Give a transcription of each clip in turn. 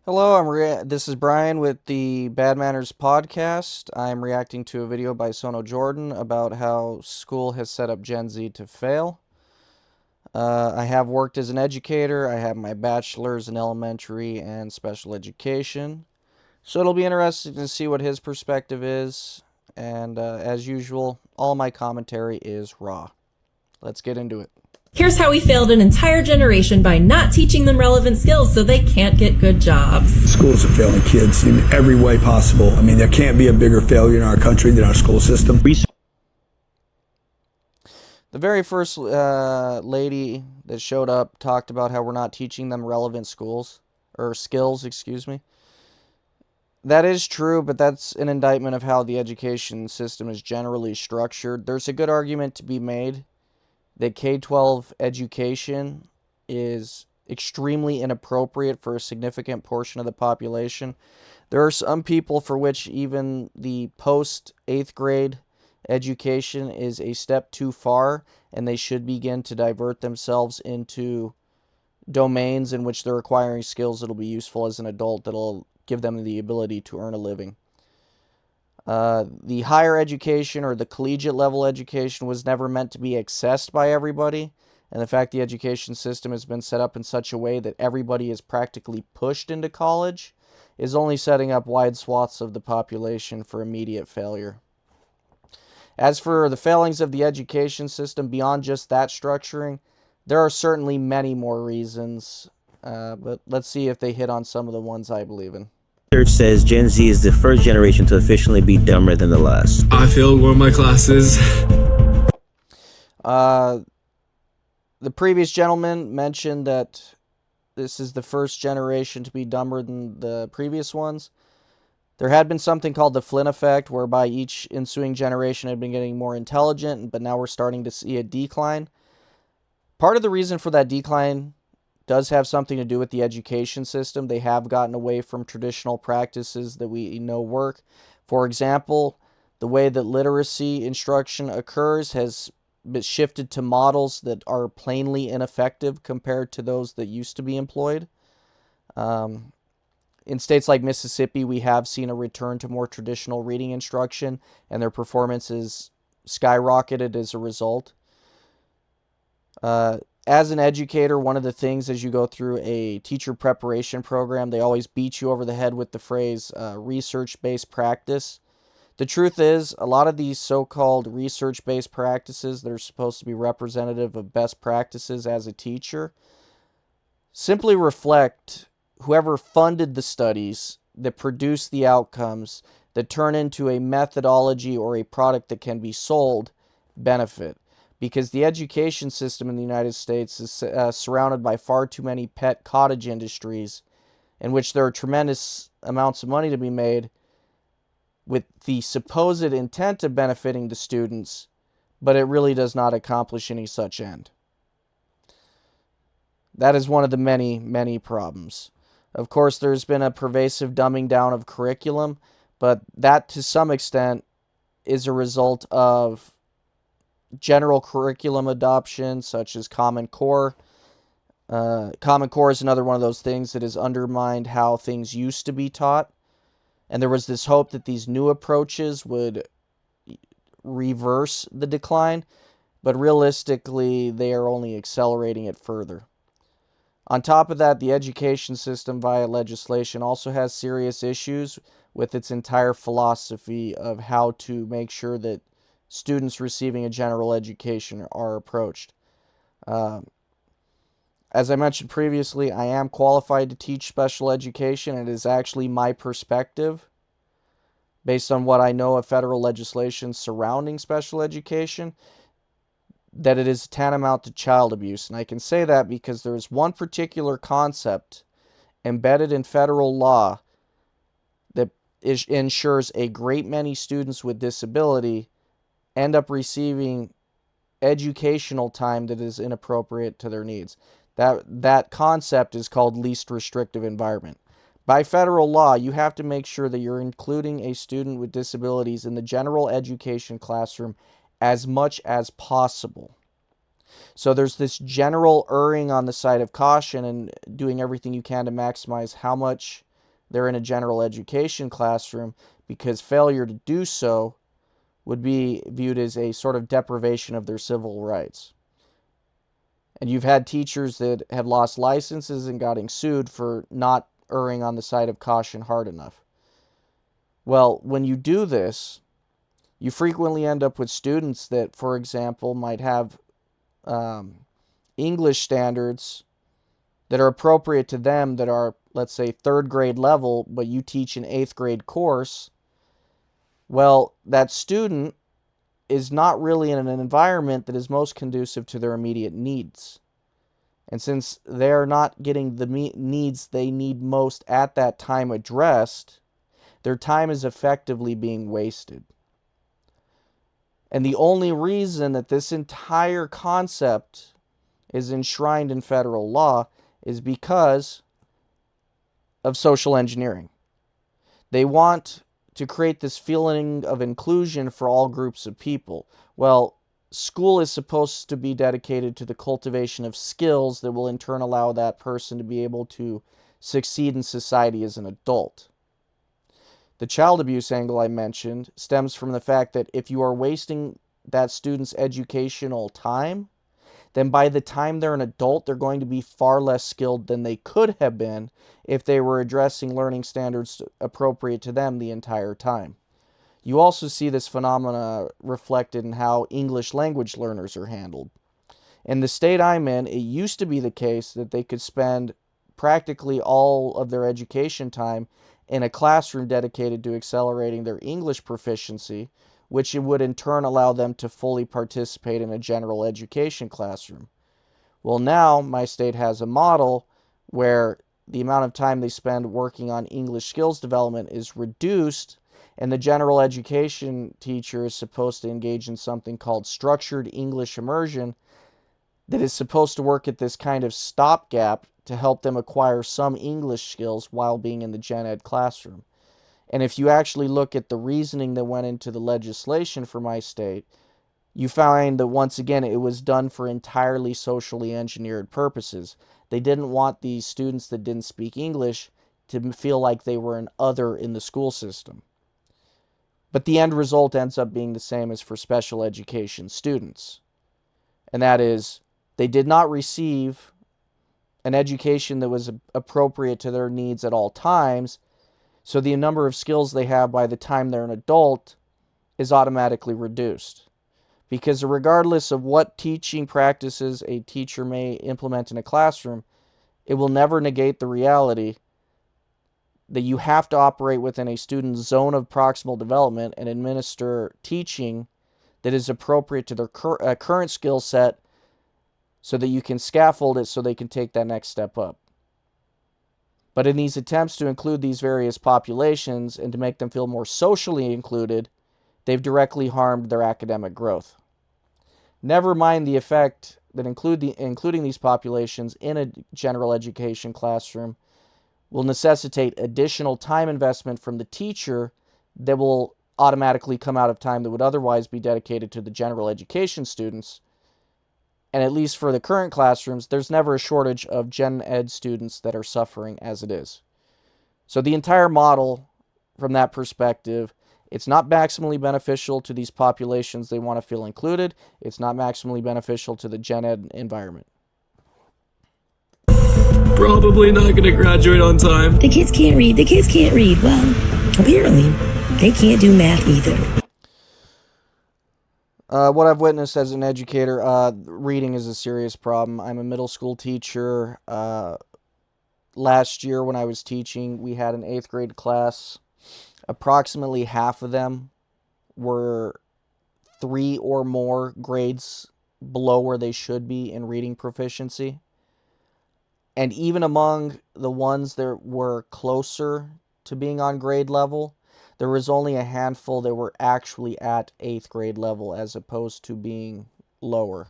Hello, this is Brian with the Bad Manners podcast. I'm reacting to a video by Sono about how school has set up Gen Z to fail. I have worked as an educator. I have my bachelor's in elementary and special education. So it'll be interesting to see what his perspective is. And as usual, all my commentary is raw. Let's get into it. Here's how we failed an entire generation by not teaching them relevant skills so they can't get good jobs. Schools are failing kids in every way possible. I mean, there can't be a bigger failure in our country than our school system. The very first lady that showed up talked about how we're not teaching them relevant skills, excuse me. That is true, but that's an indictment of how the education system is generally structured. There's a good argument to be made that K-12 education is extremely inappropriate for a significant portion of the population. There are some people for which even the post-8th grade education is a step too far, and they should begin to divert themselves into domains in which they're acquiring skills that'll be useful as an adult, that'll give them the ability to earn a living. The higher education or the collegiate level education was never meant to be accessed by everybody, and the fact the education system has been set up in such a way that everybody is practically pushed into college is only setting up wide swaths of the population for immediate failure. As for the failings of the education system beyond just that structuring, there are certainly many more reasons, but let's see if they hit on some of the ones I believe in. Research says Gen Z is the first generation to officially be dumber than the last. I failed one of my classes. The previous gentleman mentioned that this is the first generation to be dumber than the previous ones. There had been something called the Flynn effect, whereby each ensuing generation had been getting more intelligent, but now we're starting to see a decline. Part of the reason for that decline does have something to do with the education system. They have gotten away from traditional practices that we know work. For example, the way that literacy instruction occurs has been shifted to models that are plainly ineffective compared to those that used to be employed. In states like Mississippi, we have seen a return to more traditional reading instruction, and their performance is skyrocketed as a result. As an educator, one of the things as you go through a teacher preparation program, they always beat you over the head with the phrase research-based practice. The truth is, a lot of these so-called research-based practices that are supposed to be representative of best practices as a teacher simply reflect whoever funded the studies that produce the outcomes that turn into a methodology or a product that can be sold benefit. Because the education system in the United States is surrounded by far too many pet cottage industries in which there are tremendous amounts of money to be made with the supposed intent of benefiting the students, but it really does not accomplish any such end. That is one of the many, many problems. Of course, there's been a pervasive dumbing down of curriculum, but that to some extent is a result of general curriculum adoption, such as Common Core. Common Core is another one of those things that has undermined how things used to be taught. And there was this hope that these new approaches would reverse the decline, but realistically, they are only accelerating it further. On top of that, the education system via legislation also has serious issues with its entire philosophy of how to make sure that students receiving a general education are approached. As I mentioned previously, I am qualified to teach special education. It is actually my perspective, based on what I know of federal legislation surrounding special education, that it is tantamount to child abuse. And I can say that because there is one particular concept embedded in federal law that ensures a great many students with disability end up receiving educational time that is inappropriate to their needs. That concept is called least restrictive environment. By federal law, you have to make sure that you're including a student with disabilities in the general education classroom as much as possible. So there's this general erring on the side of caution and doing everything you can to maximize how much they're in a general education classroom, because failure to do so would be viewed as a sort of deprivation of their civil rights. And you've had teachers that have lost licenses and gotten sued for not erring on the side of caution hard enough. Well, when you do this, you frequently end up with students that, for example, might have English standards that are appropriate to them that are, let's say, third grade level, but you teach an eighth grade course. Well, that student is not really in an environment that is most conducive to their immediate needs. And since they're not getting the needs they need most at that time addressed, their time is effectively being wasted. And the only reason that this entire concept is enshrined in federal law is because of social engineering. They want to create this feeling of inclusion for all groups of people. Well, school is supposed to be dedicated to the cultivation of skills that will in turn allow that person to be able to succeed in society as an adult. The child abuse angle I mentioned stems from the fact that if you are wasting that student's educational time, then by the time they're an adult, they're going to be far less skilled than they could have been if they were addressing learning standards appropriate to them the entire time. You also see this phenomena reflected in how English language learners are handled. In the state I'm in, it used to be the case that they could spend practically all of their education time in a classroom dedicated to accelerating their English proficiency, which would in turn allow them to fully participate in a general education classroom. Well, now my state has a model where the amount of time they spend working on English skills development is reduced, and the general education teacher is supposed to engage in something called structured English immersion that is supposed to work at this kind of stopgap to help them acquire some English skills while being in the gen ed classroom. And if you actually look at the reasoning that went into the legislation for my state, you find that once again it was done for entirely socially engineered purposes. They didn't want these students that didn't speak English to feel like they were an other in the school system. But the end result ends up being the same as for special education students. And that is, they did not receive an education that was appropriate to their needs at all times, so the number of skills they have by the time they're an adult is automatically reduced. Because regardless of what teaching practices a teacher may implement in a classroom, it will never negate the reality that you have to operate within a student's zone of proximal development and administer teaching that is appropriate to their current skill set so that you can scaffold it so they can take that next step up. But in these attempts to include these various populations and to make them feel more socially included, they've directly harmed their academic growth. Never mind the effect that including these populations in a general education classroom will necessitate additional time investment from the teacher that will automatically come out of time that would otherwise be dedicated to the general education students. And at least for the current classrooms, there's never a shortage of gen ed students that are suffering as it is. So the entire model, from that perspective, it's not maximally beneficial to these populations they want to feel included. It's not maximally beneficial to the gen ed environment. Probably not gonna graduate on time. The kids can't read. The kids can't read. Well, apparently, they can't do math either. What I've witnessed as an educator, reading is a serious problem. I'm a middle school teacher. Last year when I was teaching, we had an 8th grade class. Approximately half of them were 3 or more grades below where they should be in reading proficiency. And even among the ones that were closer to being on grade level, there was only a handful that were actually at 8th grade level as opposed to being lower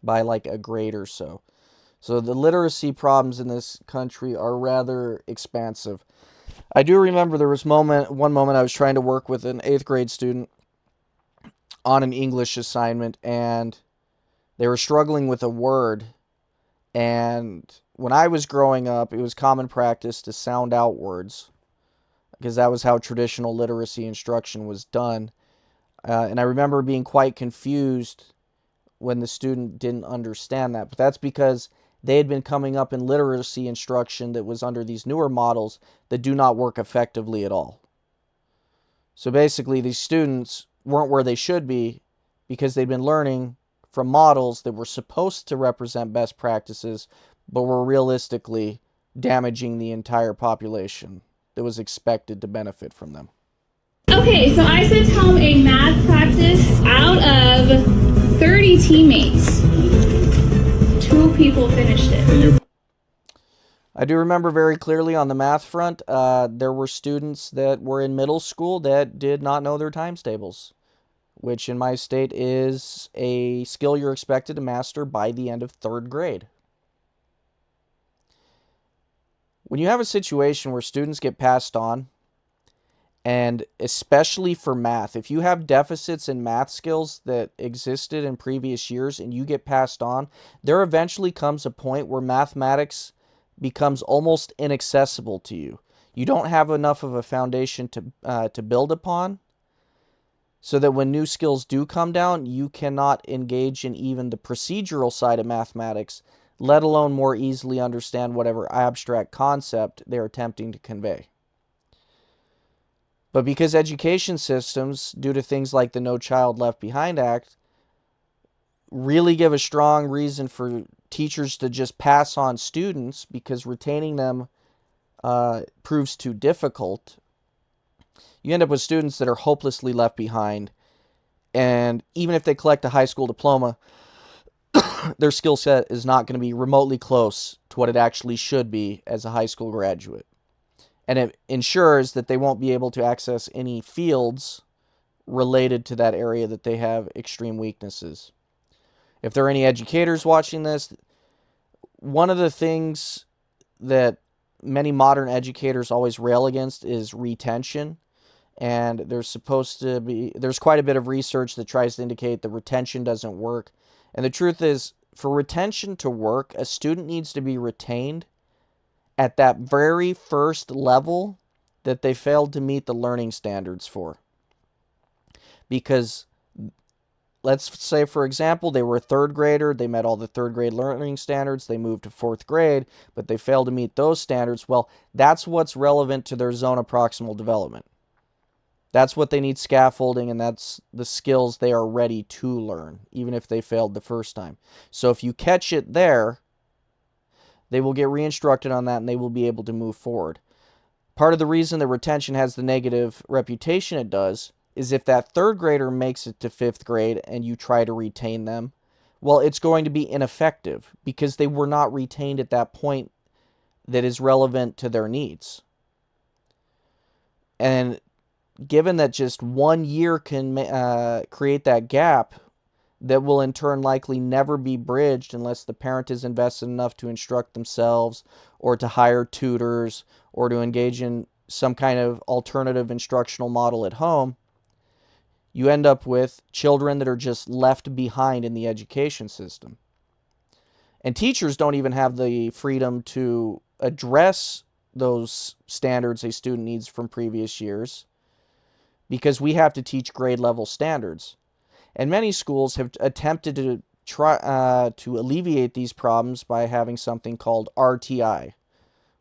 by like a grade or so. So the literacy problems in this country are rather expansive. I do remember there was one moment I was trying to work with an 8th grade student on an English assignment, and they were struggling with a word, and when I was growing up, it was common practice to sound out words because that was how traditional literacy instruction was done. And I remember being quite confused when the student didn't understand that. But that's because they had been coming up in literacy instruction that was under these newer models that do not work effectively at all. So basically, these students weren't where they should be because they'd been learning from models that were supposed to represent best practices, but were realistically damaging the entire population that was expected to benefit from them. Okay, so I sent home a math practice. Out of 30 teammates, 2 people finished it. I do remember very clearly on the math front, there were students that were in middle school that did not know their times tables, which in my state is a skill you're expected to master by the end of 3rd grade. When you have a situation where students get passed on, and especially for math, if you have deficits in math skills that existed in previous years and you get passed on, there eventually comes a point where mathematics becomes almost inaccessible to you. You don't have enough of a foundation to build upon, so that when new skills do come down, you cannot engage in even the procedural side of mathematics, let alone more easily understand whatever abstract concept they're attempting to convey. But because education systems, due to things like the No Child Left Behind Act, really give a strong reason for teachers to just pass on students because retaining them proves too difficult, you end up with students that are hopelessly left behind. And even if they collect a high school diploma, their skill set is not going to be remotely close to what it actually should be as a high school graduate. And it ensures that they won't be able to access any fields related to that area that they have extreme weaknesses. If there are any educators watching this, one of the things that many modern educators always rail against is retention. And there's quite a bit of research that tries to indicate that retention doesn't work. And the truth is, for retention to work, a student needs to be retained at that very first level that they failed to meet the learning standards for. Because let's say, for example, they were a 3rd grader, they met all the 3rd grade learning standards, they moved to 4th grade, but they failed to meet those standards. Well, that's what's relevant to their zone of proximal development. That's what they need scaffolding, and that's the skills they are ready to learn, even if they failed the first time. So if you catch it there, they will get re-instructed on that, and they will be able to move forward. Part of the reason that retention has the negative reputation it does is if that 3rd grader makes it to 5th grade and you try to retain them, well, it's going to be ineffective because they were not retained at that point that is relevant to their needs. And given that just 1 year can create that gap that will in turn likely never be bridged unless the parent is invested enough to instruct themselves or to hire tutors or to engage in some kind of alternative instructional model at home, you end up with children that are just left behind in the education system. And teachers don't even have the freedom to address those standards a student needs from previous years because we have to teach grade level standards. And many schools have attempted to try to alleviate these problems by having something called RTI,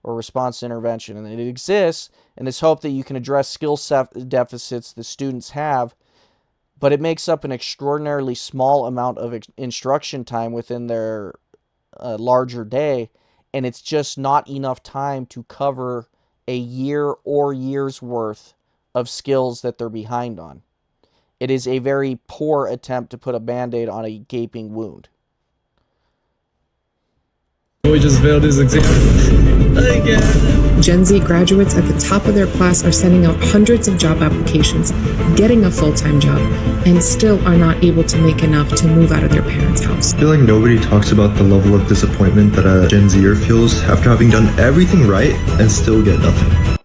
or response to intervention. And it exists in this hope that you can address skill deficits the students have, but it makes up an extraordinarily small amount of instruction time within their larger day, and it's just not enough time to cover a year or years worth of skills that they're behind on. It is a very poor attempt to put a Band-Aid on a gaping wound. We just failed his exam again. Gen Z graduates at the top of their class are sending out hundreds of job applications, getting a full-time job, and still are not able to make enough to move out of their parents' house. I feel like nobody talks about the level of disappointment that a Gen Zer feels after having done everything right and still get nothing.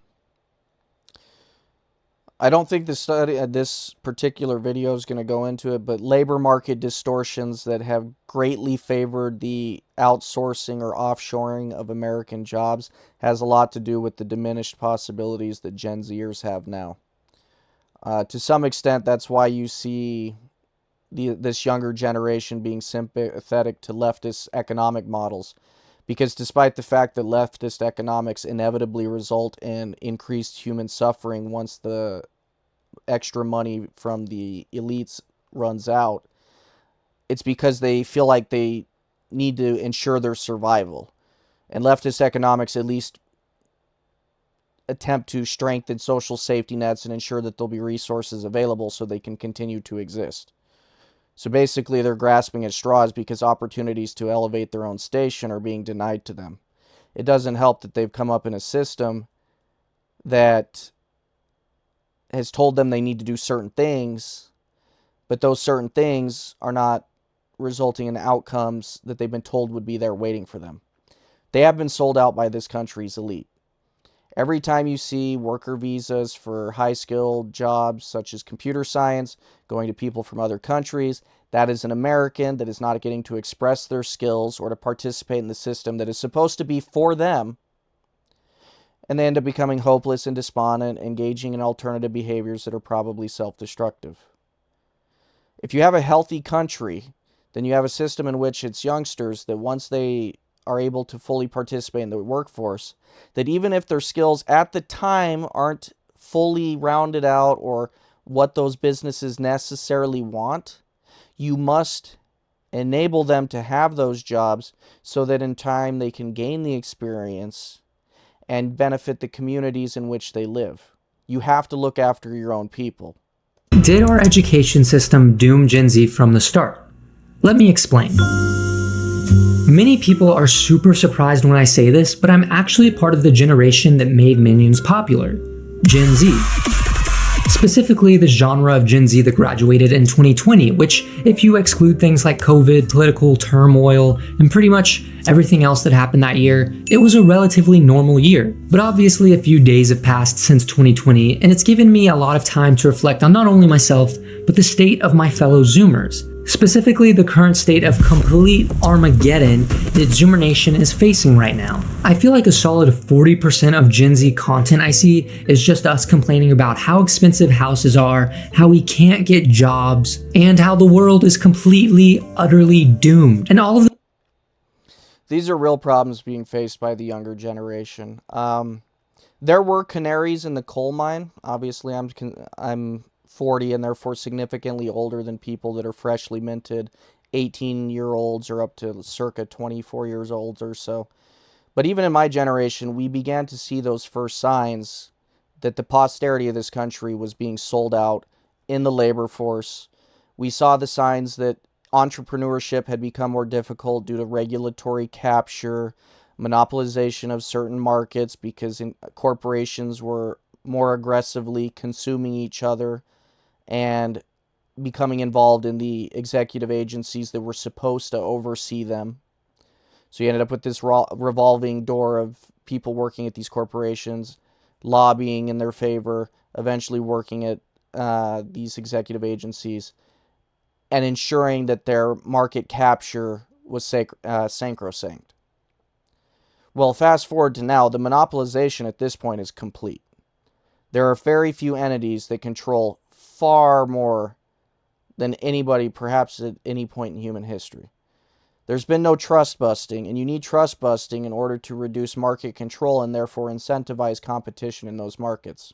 I don't think this particular video is going to go into it, but labor market distortions that have greatly favored the outsourcing or offshoring of American jobs has a lot to do with the diminished possibilities that Gen Zers have now. To some extent, that's why you see this younger generation being sympathetic to leftist economic models. Because despite the fact that leftist economics inevitably result in increased human suffering once the extra money from the elites runs out, it's because they feel like they need to ensure their survival. And leftist economics at least attempt to strengthen social safety nets and ensure that there'll be resources available so they can continue to exist. So basically, they're grasping at straws because opportunities to elevate their own station are being denied to them. It doesn't help that they've come up in a system that has told them they need to do certain things, but those certain things are not resulting in outcomes that they've been told would be there waiting for them. They have been sold out by this country's elite. Every time you see worker visas for high-skilled jobs such as computer science going to people from other countries, that is an American that is not getting to express their skills or to participate in the system that is supposed to be for them, and they end up becoming hopeless and despondent, engaging in alternative behaviors that are probably self-destructive. If you have a healthy country, then you have a system in which it's youngsters that once they are able to fully participate in the workforce, that even if their skills at the time aren't fully rounded out or what those businesses necessarily want, you must enable them to have those jobs so that in time they can gain the experience and benefit the communities in which they live. You have to look after your own people. Did our education system doom Gen Z from the start? Let me explain. Many people are super surprised when I say this, but I'm actually part of the generation that made Minions popular, Gen Z. Specifically, the genre of Gen Z that graduated in 2020, which, if you exclude things like COVID, political turmoil, and pretty much everything else that happened that year, it was a relatively normal year. But obviously, a few days have passed since 2020, and it's given me a lot of time to reflect on not only myself, but the state of my fellow Zoomers. Specifically, the current state of complete Armageddon that Zoomer Nation is facing right now. I feel like a solid 40% of Gen Z content I see is just us complaining about how expensive houses are, how we can't get jobs, and how the world is completely, utterly doomed. And all of These are real problems being faced by the younger generation. There were canaries in the coal mine. Obviously, I'm 40 and therefore significantly older than people that are freshly minted 18-year-olds or up to circa 24 years old or so. But even in my generation, we began to see those first signs that the posterity of this country was being sold out in the labor force. We saw the signs that entrepreneurship had become more difficult due to regulatory capture, monopolization of certain markets because corporations were more aggressively consuming each other and becoming involved in the executive agencies that were supposed to oversee them. So you ended up with this revolving door of people working at these corporations, lobbying in their favor, eventually working at these executive agencies, and ensuring that their market capture was sacrosanct. Well, fast forward to now, the monopolization at this point is complete. There are very few entities that control far more than anybody, perhaps at any point in human history. There's been no trust busting, and you need trust busting in order to reduce market control and therefore incentivize competition in those markets.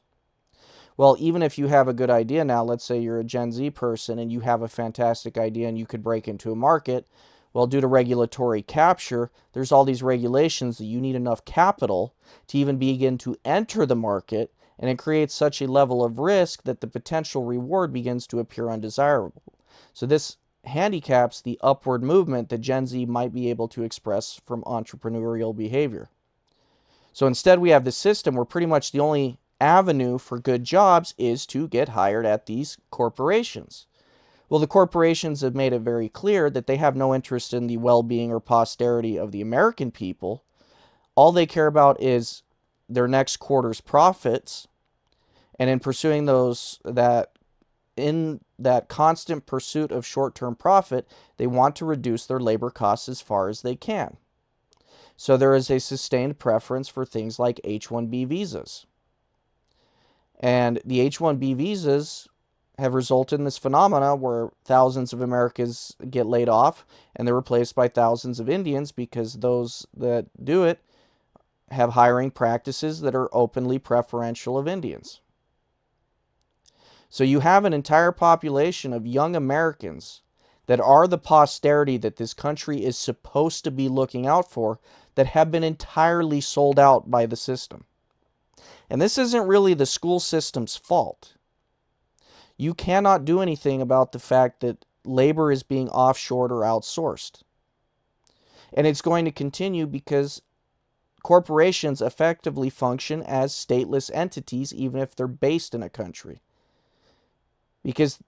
Well, even if you have a good idea now, let's say you're a Gen Z person and you have a fantastic idea and you could break into a market, well, due to regulatory capture, there's all these regulations that you need enough capital to even begin to enter the market, and it creates such a level of risk that the potential reward begins to appear undesirable. So this handicaps the upward movement that Gen Z might be able to express from entrepreneurial behavior. So instead we have this system where pretty much the only avenue for good jobs is to get hired at these corporations. Well, the corporations have made it very clear that they have no interest in the well-being or posterity of the American people. All they care about is their next quarter's profits, And in pursuing in that constant pursuit of short-term profit, they want to reduce their labor costs as far as they can. So there is a sustained preference for things like H-1B visas. And the H-1B visas have resulted in this phenomena where thousands of Americans get laid off and they're replaced by thousands of Indians because those that do it have hiring practices that are openly preferential of Indians. So you have an entire population of young Americans that are the posterity that this country is supposed to be looking out for that have been entirely sold out by the system. And this isn't really the school system's fault. You cannot do anything about the fact that labor is being offshored or outsourced. And it's going to continue because corporations effectively function as stateless entities even if they're based in a country. Because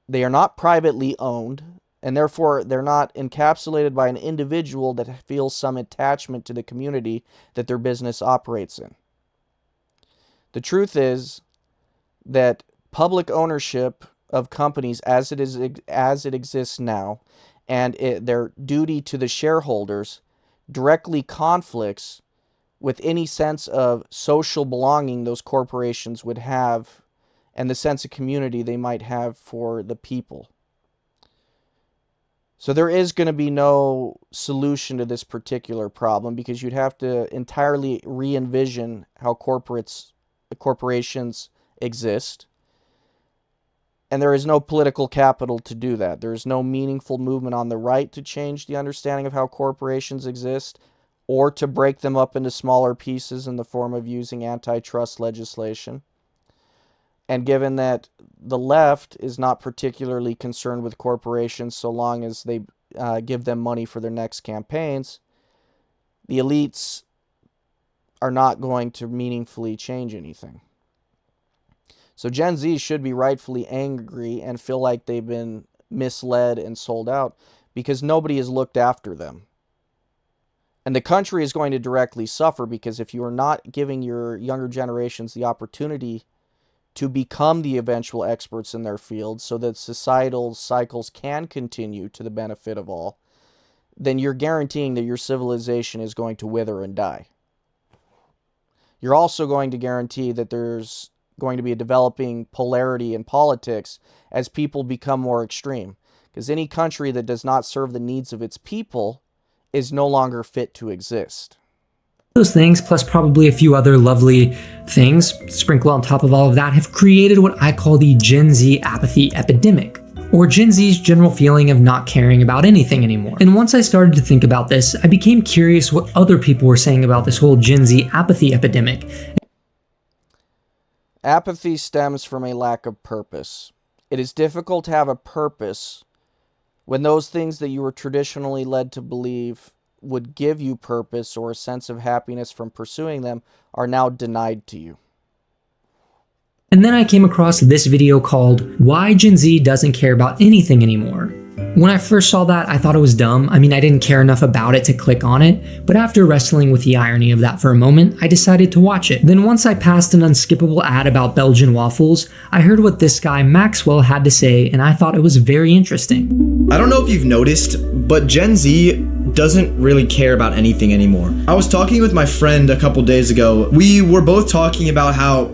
they are not privately owned, and therefore they're not encapsulated by an individual that feels some attachment to the community that their business operates in. The truth is that public ownership of companies as it exists now, and their duty to the shareholders directly conflicts with any sense of social belonging those corporations would have and the sense of community they might have for the people. So there is going to be no solution to this particular problem because you'd have to entirely re-envision how corporations exist. And there is no political capital to do that. There is no meaningful movement on the right to change the understanding of how corporations exist or to break them up into smaller pieces in the form of using antitrust legislation. And given that the left is not particularly concerned with corporations so long as they give them money for their next campaigns, the elites are not going to meaningfully change anything. So Gen Z should be rightfully angry and feel like they've been misled and sold out because nobody has looked after them. And the country is going to directly suffer because if you are not giving your younger generations the opportunity to become the eventual experts in their field so that societal cycles can continue to the benefit of all, then you're guaranteeing that your civilization is going to wither and die. You're also going to guarantee that there's going to be a developing polarity in politics as people become more extreme. Because any country that does not serve the needs of its people is no longer fit to exist. Those things, plus probably a few other lovely things sprinkled on top of all of that, have created what I call the Gen Z apathy epidemic, or Gen Z's general feeling of not caring about anything anymore. And once I started to think about this, I became curious what other people were saying about this whole Gen Z apathy epidemic. Apathy stems from a lack of purpose. It is difficult to have a purpose when those things that you were traditionally led to believe would give you purpose or a sense of happiness from pursuing them are now denied to you. And then I came across this video called Why Gen Z Doesn't Care About Anything Anymore. When I first saw that, I thought it was dumb. I mean, I didn't care enough about it to click on it, but after wrestling with the irony of that for a moment, I decided to watch it. Then once I passed an unskippable ad about Belgian waffles, I heard what this guy Maxwell had to say, and I thought it was very interesting. I don't know if you've noticed, but Gen Z doesn't really care about anything anymore. I was talking with my friend a couple days ago. We were both talking about how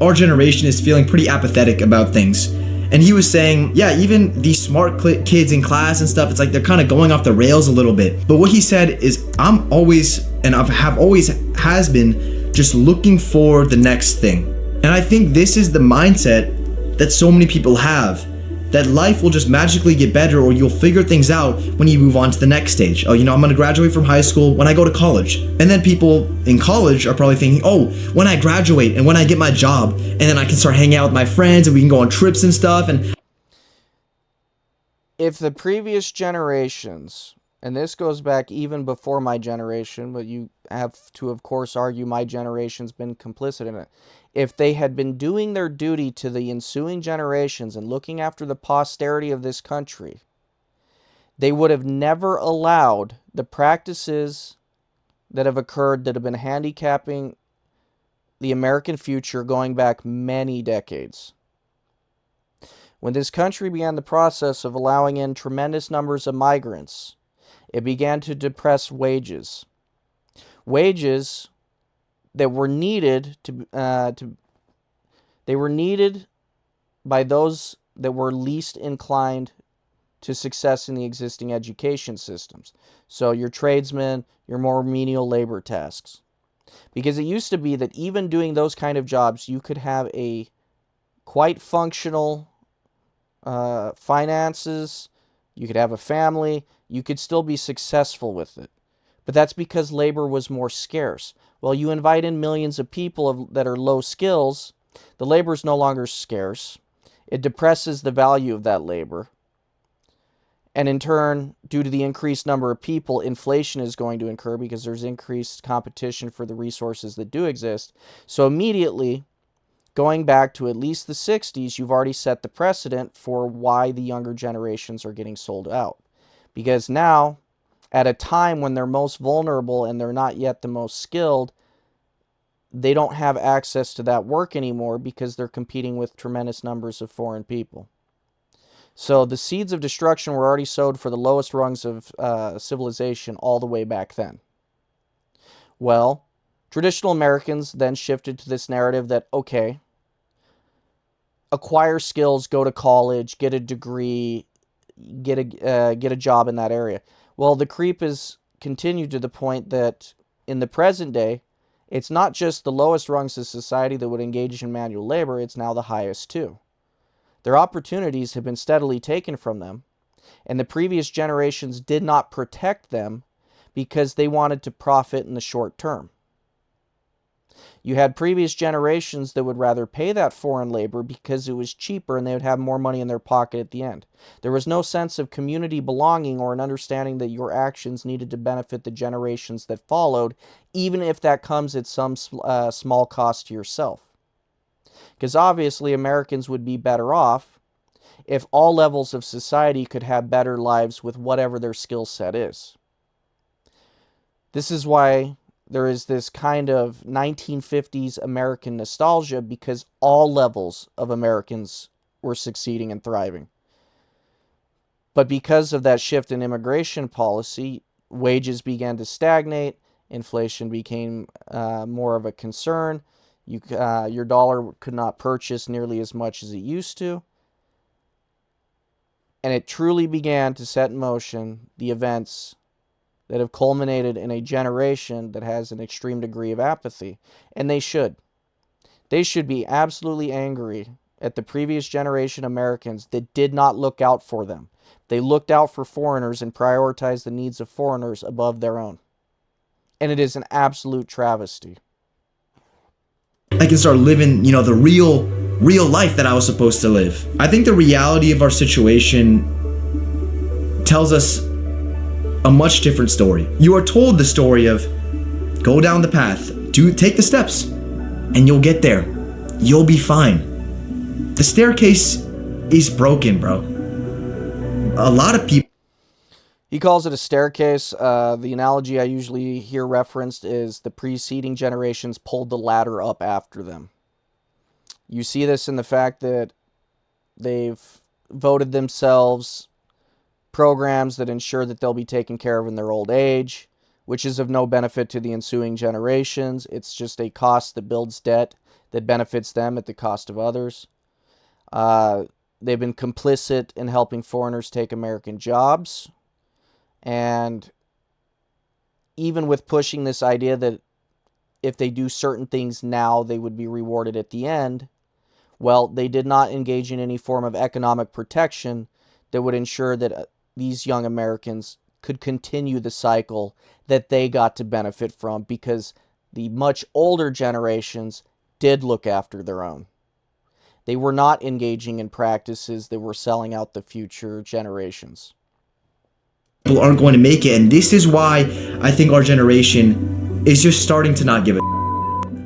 our generation is feeling pretty apathetic about things. And he was saying, yeah, even these smart kids in class and stuff, it's like they're kind of going off the rails a little bit. But what he said is, I'm always, and have always has been, just looking for the next thing. And I think this is the mindset that so many people have, that life will just magically get better or you'll figure things out when you move on to the next stage. Oh, I'm gonna graduate from high school when I go to college. And then people in college are probably thinking, oh, when I graduate and when I get my job, and then I can start hanging out with my friends and we can go on trips and stuff. And if the previous generations, and this goes back even before my generation, but you have to, of course, argue my generation's been complicit in it. If they had been doing their duty to the ensuing generations and looking after the posterity of this country, they would have never allowed the practices that have occurred that have been handicapping the American future going back many decades. When this country began the process of allowing in tremendous numbers of migrants, it began to depress wages. Wages that were needed they were needed by those that were least inclined to success in the existing education systems. So your tradesmen, your more menial labor tasks. Because it used to be that even doing those kind of jobs, you could have a quite functional finances, you could have a family, you could still be successful with it. But that's because labor was more scarce. Well, you invite in millions of people that are low skills, the labor is no longer scarce. It depresses the value of that labor. And in turn, due to the increased number of people, inflation is going to incur because there's increased competition for the resources that do exist. So immediately, going back to at least the 60s, you've already set the precedent for why the younger generations are getting sold out. Because now, at a time when they're most vulnerable and they're not yet the most skilled, they don't have access to that work anymore because they're competing with tremendous numbers of foreign people. So the seeds of destruction were already sowed for the lowest rungs of civilization all the way back then. Well, traditional Americans then shifted to this narrative that, okay, acquire skills, go to college, get a degree, get a job in that area. Well, the creep has continued to the point that in the present day, it's not just the lowest rungs of society that would engage in manual labor, it's now the highest too. Their opportunities have been steadily taken from them, and the previous generations did not protect them because they wanted to profit in the short term. You had previous generations that would rather pay that foreign labor because it was cheaper and they would have more money in their pocket at the end. There was no sense of community belonging or an understanding that your actions needed to benefit the generations that followed, even if that comes at some small cost to yourself. Because obviously Americans would be better off if all levels of society could have better lives with whatever their skill set is. This is why there is this kind of 1950s American nostalgia, because all levels of Americans were succeeding and thriving. But because of that shift in immigration policy, wages began to stagnate, inflation became more of a concern, your dollar could not purchase nearly as much as it used to, and it truly began to set in motion the events that have culminated in a generation that has an extreme degree of apathy. And they should. They should be absolutely angry at the previous generation Americans that did not look out for them. They looked out for foreigners and prioritized the needs of foreigners above their own. And it is an absolute travesty. I can start living, the real life that I was supposed to live. I think the reality of our situation tells us a much different story. You are told the story of go down the path, take the steps, and you'll get there. You'll be fine. The staircase is broken, bro. A lot of people. He calls it a staircase. The analogy I usually hear referenced is the preceding generations pulled the ladder up after them. You see this in the fact that they've voted themselves programs that ensure that they'll be taken care of in their old age, which is of no benefit to the ensuing generations. It's just a cost that builds debt that benefits them at the cost of others. They've been complicit in helping foreigners take American jobs. And even with pushing this idea that if they do certain things now, they would be rewarded at the end, well, they did not engage in any form of economic protection that would ensure that these young Americans could continue the cycle that they got to benefit from, because the much older generations did look after their own. They were not engaging in practices that were selling out the future generations. People aren't going to make it, and this is why I think our generation is just starting to not give a.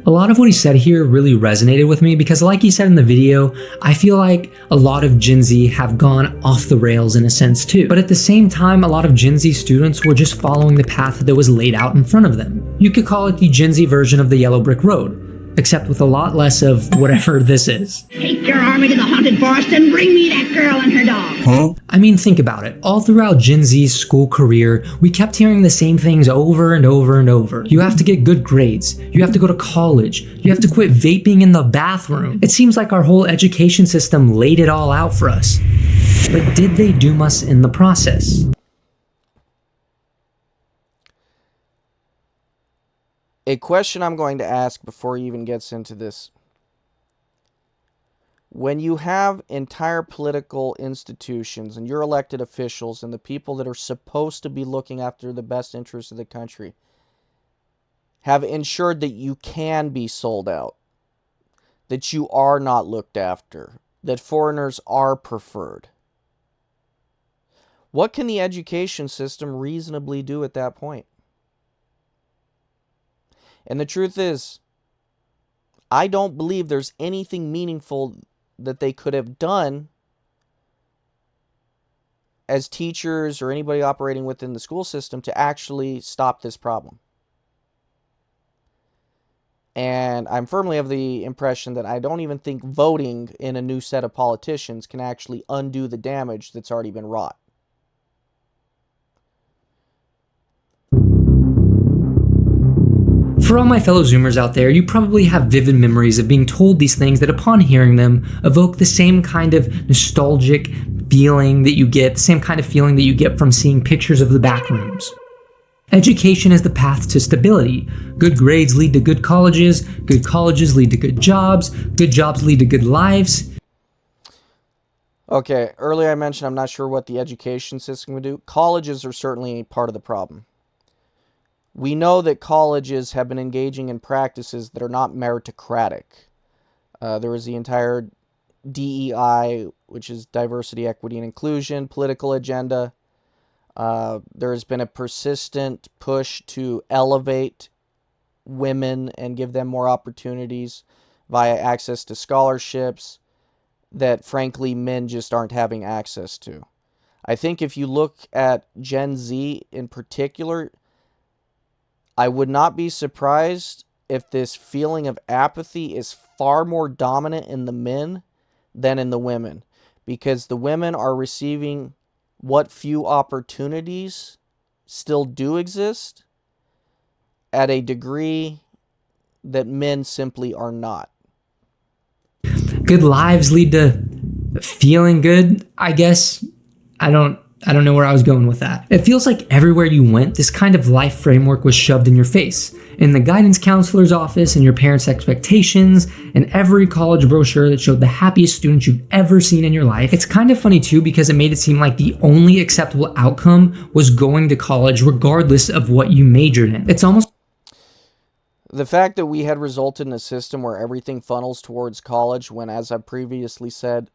A lot of what he said here really resonated with me because, like he said in the video, I feel like a lot of Gen Z have gone off the rails in a sense too. But at the same time, a lot of Gen Z students were just following the path that was laid out in front of them. You could call it the Gen Z version of the yellow brick road. except with a lot less of whatever this is. Take your army to the haunted forest and bring me that girl and her dog. I mean, think about it. All throughout Gen Z's school career, we kept hearing the same things over and over and over. You have to get good grades. You have to go to college. You have to quit vaping in the bathroom. It seems like our whole education system laid it all out for us. But did they doom us in the process? A question I'm going to ask before he even gets into this. When you have entire political institutions and your elected officials and the people that are supposed to be looking after the best interests of the country have ensured that you can be sold out, that you are not looked after, that foreigners are preferred, what can the education system reasonably do at that point? And the truth is, I don't believe there's anything meaningful that they could have done as teachers or anybody operating within the school system to actually stop this problem. And I'm firmly of the impression that I don't even think voting in a new set of politicians can actually undo the damage that's already been wrought. For all my fellow Zoomers out there, you probably have vivid memories of being told these things that upon hearing them evoke the same kind of nostalgic feeling that you get, the same kind of feeling that you get from seeing pictures of the back rooms. Education is the path to stability. Good grades lead to good colleges lead to good jobs lead to good lives. Okay, earlier I mentioned I'm not sure what the education system would do. Colleges are certainly part of the problem. We know that colleges have been engaging in practices that are not meritocratic. There was the entire DEI, which is diversity, equity, and inclusion, political agenda. There has been a persistent push to elevate women and give them more opportunities via access to scholarships that, frankly, men just aren't having access to. I think if you look at Gen Z in particular, I would not be surprised if this feeling of apathy is far more dominant in the men than in the women, because the women are receiving what few opportunities still do exist at a degree that men simply are not. Good lives lead to feeling good, I guess. I don't know where I was going with that. It feels like everywhere you went, this kind of life framework was shoved in your face. In the guidance counselor's office, in your parents' expectations, in every college brochure that showed the happiest student you've ever seen in your life. It's kind of funny too, because it made it seem like the only acceptable outcome was going to college regardless of what you majored in. It's almost... The fact that we had resulted in a system where everything funnels towards college when, as I previously said,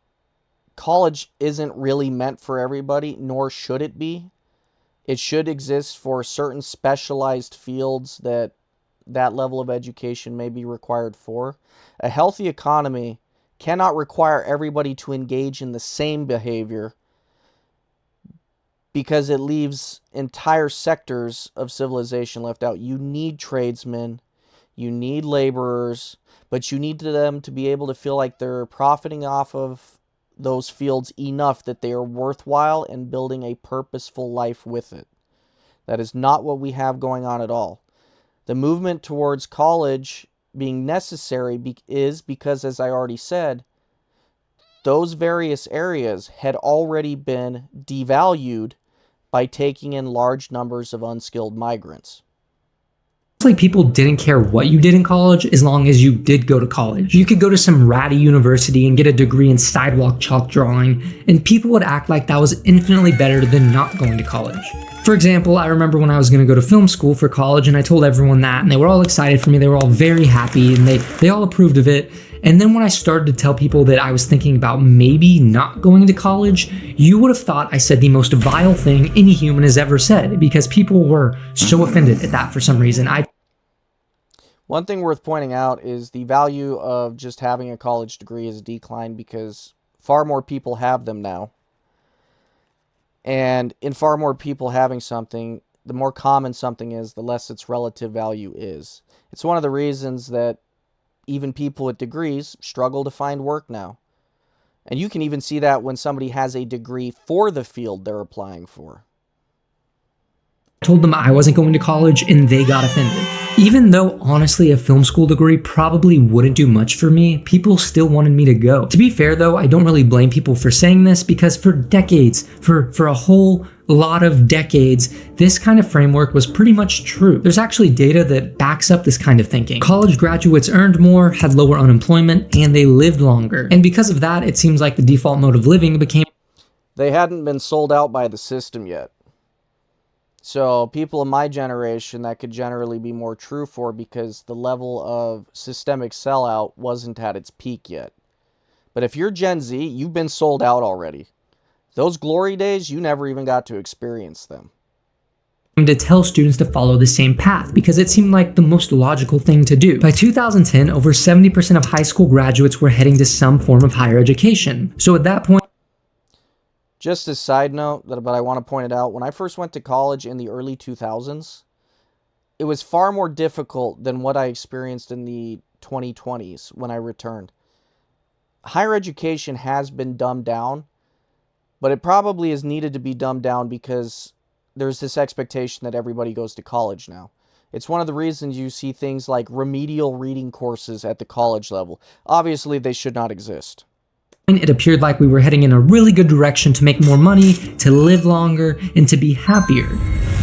college isn't really meant for everybody, nor should it be. It should exist for certain specialized fields that level of education may be required for. A healthy economy cannot require everybody to engage in the same behavior because it leaves entire sectors of civilization left out. You need tradesmen, you need laborers, but you need them to be able to feel like they're profiting off of those fields enough that they are worthwhile and building a purposeful life with it. That is not what we have going on at all. The movement towards college being necessary is because, as I already said, those various areas had already been devalued by taking in large numbers of unskilled migrants. It's like people didn't care what you did in college as long as you did go to college. You could go to some ratty university and get a degree in sidewalk chalk drawing, and people would act like that was infinitely better than not going to college. For example, I remember when I was going to go to film school for college, and I told everyone that, and they were all excited for me. They were all very happy, and they all approved of it. And then when I started to tell people that I was thinking about maybe not going to college, you would have thought I said the most vile thing any human has ever said, because people were so offended at that for some reason. One thing worth pointing out is the value of just having a college degree has declined because far more people have them now. And in far more people having something, the more common something is, the less its relative value is. It's one of the reasons that even people with degrees struggle to find work now. And you can even see that when somebody has a degree for the field they're applying for. I told them I wasn't going to college and they got offended. Even though honestly a film school degree probably wouldn't do much for me, people still wanted me to go. To be fair though, I don't really blame people for saying this because for decades, for a whole lot of decades, this kind of framework was pretty much true. There's actually data that backs up this kind of thinking. College graduates earned more, had lower unemployment, and they lived longer. And because of that, it seems like the default mode of living became... They hadn't been sold out by the system yet. So people in my generation, that could generally be more true for because the level of systemic sellout wasn't at its peak yet. But if you're Gen Z, you've been sold out already. Those glory days, you never even got to experience them. To tell students to follow the same path because it seemed like the most logical thing to do. By 2010, over 70% of high school graduates were heading to some form of higher education. So at that point... Just a side note, but I want to point it out, when I first went to college in the early 2000s, it was far more difficult than what I experienced in the 2020s when I returned. Higher education has been dumbed down, but it probably is needed to be dumbed down because there's this expectation that everybody goes to college now. It's one of the reasons you see things like remedial reading courses at the college level. Obviously, they should not exist. It appeared like we were heading in a really good direction to make more money, to live longer, and to be happier.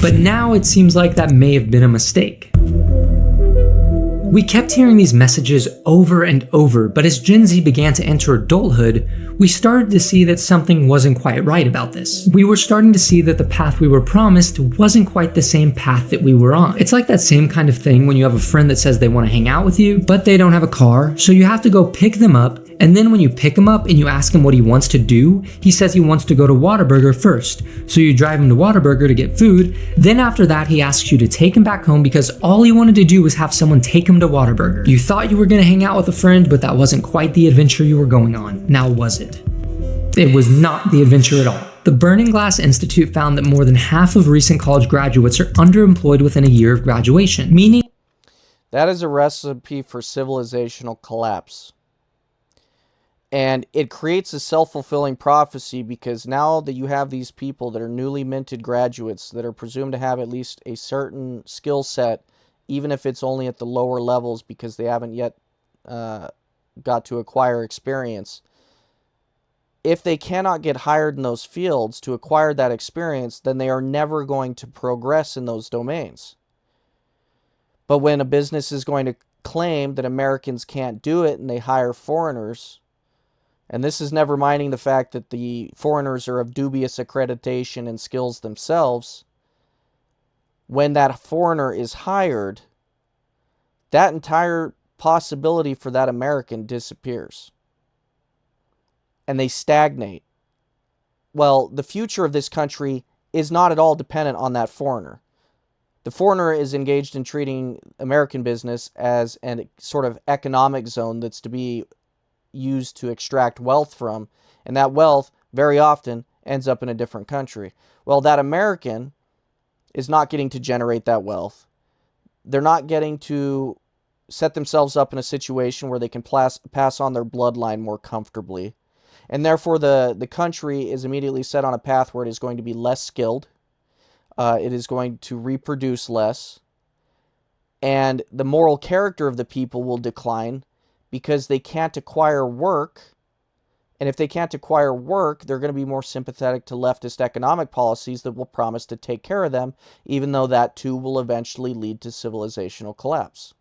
But now it seems like that may have been a mistake. We kept hearing these messages over and over, but as Gen Z began to enter adulthood, we started to see that something wasn't quite right about this. We were starting to see that the path we were promised wasn't quite the same path that we were on. It's like that same kind of thing when you have a friend that says they want to hang out with you, but they don't have a car, so you have to go pick them up, and then when you pick him up and you ask him what he wants to do, he says he wants to go to Whataburger first. So you drive him to Whataburger to get food, then after that he asks you to take him back home because all he wanted to do was have someone take him to Whataburger. You thought you were going to hang out with a friend, but that wasn't quite the adventure you were going on. Now was it? It was not the adventure at all. The Burning Glass Institute found that more than half of recent college graduates are underemployed within a year of graduation, meaning that is a recipe for civilizational collapse. And it creates a self-fulfilling prophecy because now that you have these people that are newly minted graduates that are presumed to have at least a certain skill set, even if it's only at the lower levels because they haven't yet got to acquire experience. If they cannot get hired in those fields to acquire that experience, then they are never going to progress in those domains. But when a business is going to claim that Americans can't do it and they hire foreigners, and this is never minding the fact that the foreigners are of dubious accreditation and skills themselves, when that foreigner is hired, that entire possibility for that American disappears. And they stagnate. Well, the future of this country is not at all dependent on that foreigner. The foreigner is engaged in treating American business as a sort of economic zone that's to be used to extract wealth from, and that wealth very often ends up in a different country. Well, that American is not getting to generate that wealth. They're not getting to set themselves up in a situation where they can pass on their bloodline more comfortably. And therefore, the country is immediately set on a path where it is going to be less skilled. It is going to reproduce less. And the moral character of the people will decline because they can't acquire work. And if they can't acquire work, they're going to be more sympathetic to leftist economic policies that will promise to take care of them, even though that too will eventually lead to civilizational collapse.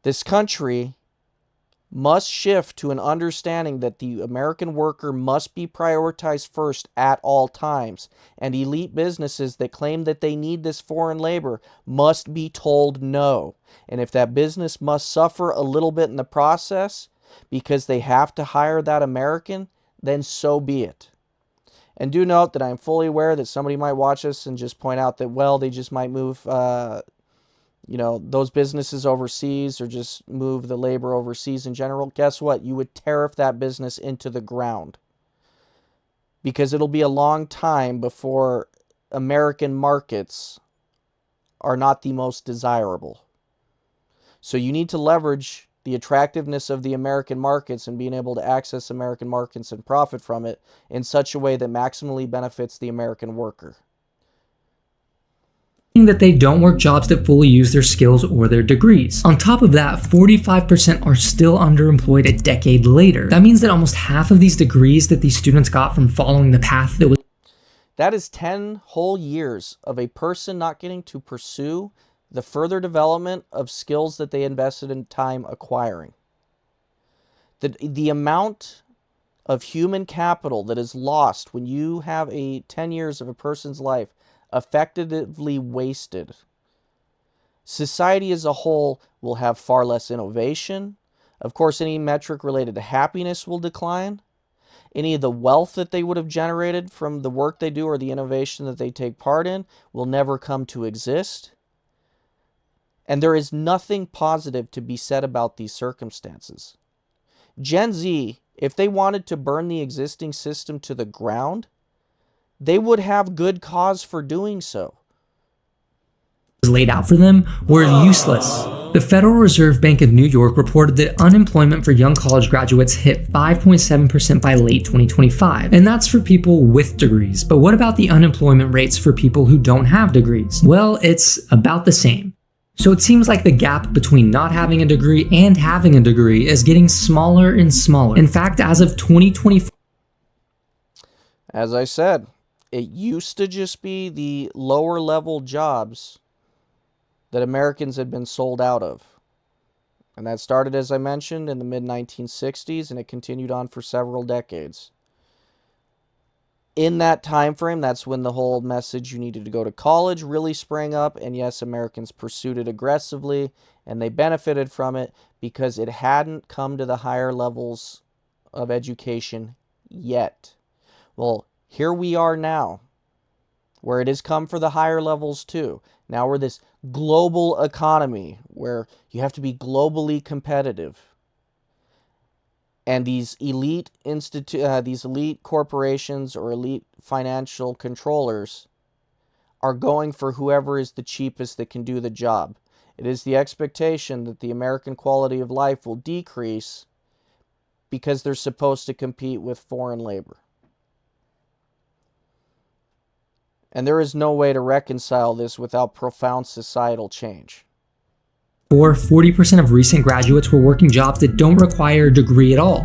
This country must shift to an understanding that the American worker must be prioritized first at all times, and elite businesses that claim that they need this foreign labor must be told no. And if that business must suffer a little bit in the process because they have to hire that American, then so be it. And do note that I'm fully aware that somebody might watch this and just point out that, well, they just might move those businesses overseas or just move the labor overseas in general. Guess what? You would tariff that business into the ground because it'll be a long time before American markets are not the most desirable. So you need to leverage the attractiveness of the American markets and being able to access American markets and profit from it in such a way that maximally benefits the American worker. That they don't work jobs that fully use their skills or their degrees. On top of that, 45% are still underemployed a decade later. That means that almost half of these degrees that these students got from following the path that was... That is 10 whole years of a person not getting to pursue the further development of skills that they invested in time acquiring. The amount of human capital that is lost when you have 10 years of a person's life effectively wasted. Society as a whole will have far less innovation. Of course, any metric related to happiness will decline. Any of the wealth that they would have generated from the work they do or the innovation that they take part in will never come to exist. And there is nothing positive to be said about these circumstances. Gen Z, if they wanted to burn the existing system to the ground, they would have good cause for doing so. Laid out for them were useless. The Federal Reserve Bank of New York reported that unemployment for young college graduates hit 5.7% by late 2025, and that's for people with degrees. But what about the unemployment rates for people who don't have degrees? Well, it's about the same. So it seems like the gap between not having a degree and having a degree is getting smaller and smaller. In fact, as of 2024, as I said, it used to just be the lower level jobs that Americans had been sold out of. And that started, as I mentioned, in the mid-1960s, and it continued on for several decades. In that time frame, that's when the whole message you needed to go to college really sprang up, and yes, Americans pursued it aggressively, and they benefited from it because it hadn't come to the higher levels of education yet. Well, here we are now, where it has come for the higher levels too. Now we're this global economy where you have to be globally competitive. And these elite corporations or elite financial controllers are going for whoever is the cheapest that can do the job. It is the expectation that the American quality of life will decrease because they're supposed to compete with foreign labor. And there is no way to reconcile this without profound societal change. 40% of recent graduates were working jobs that don't require a degree at all.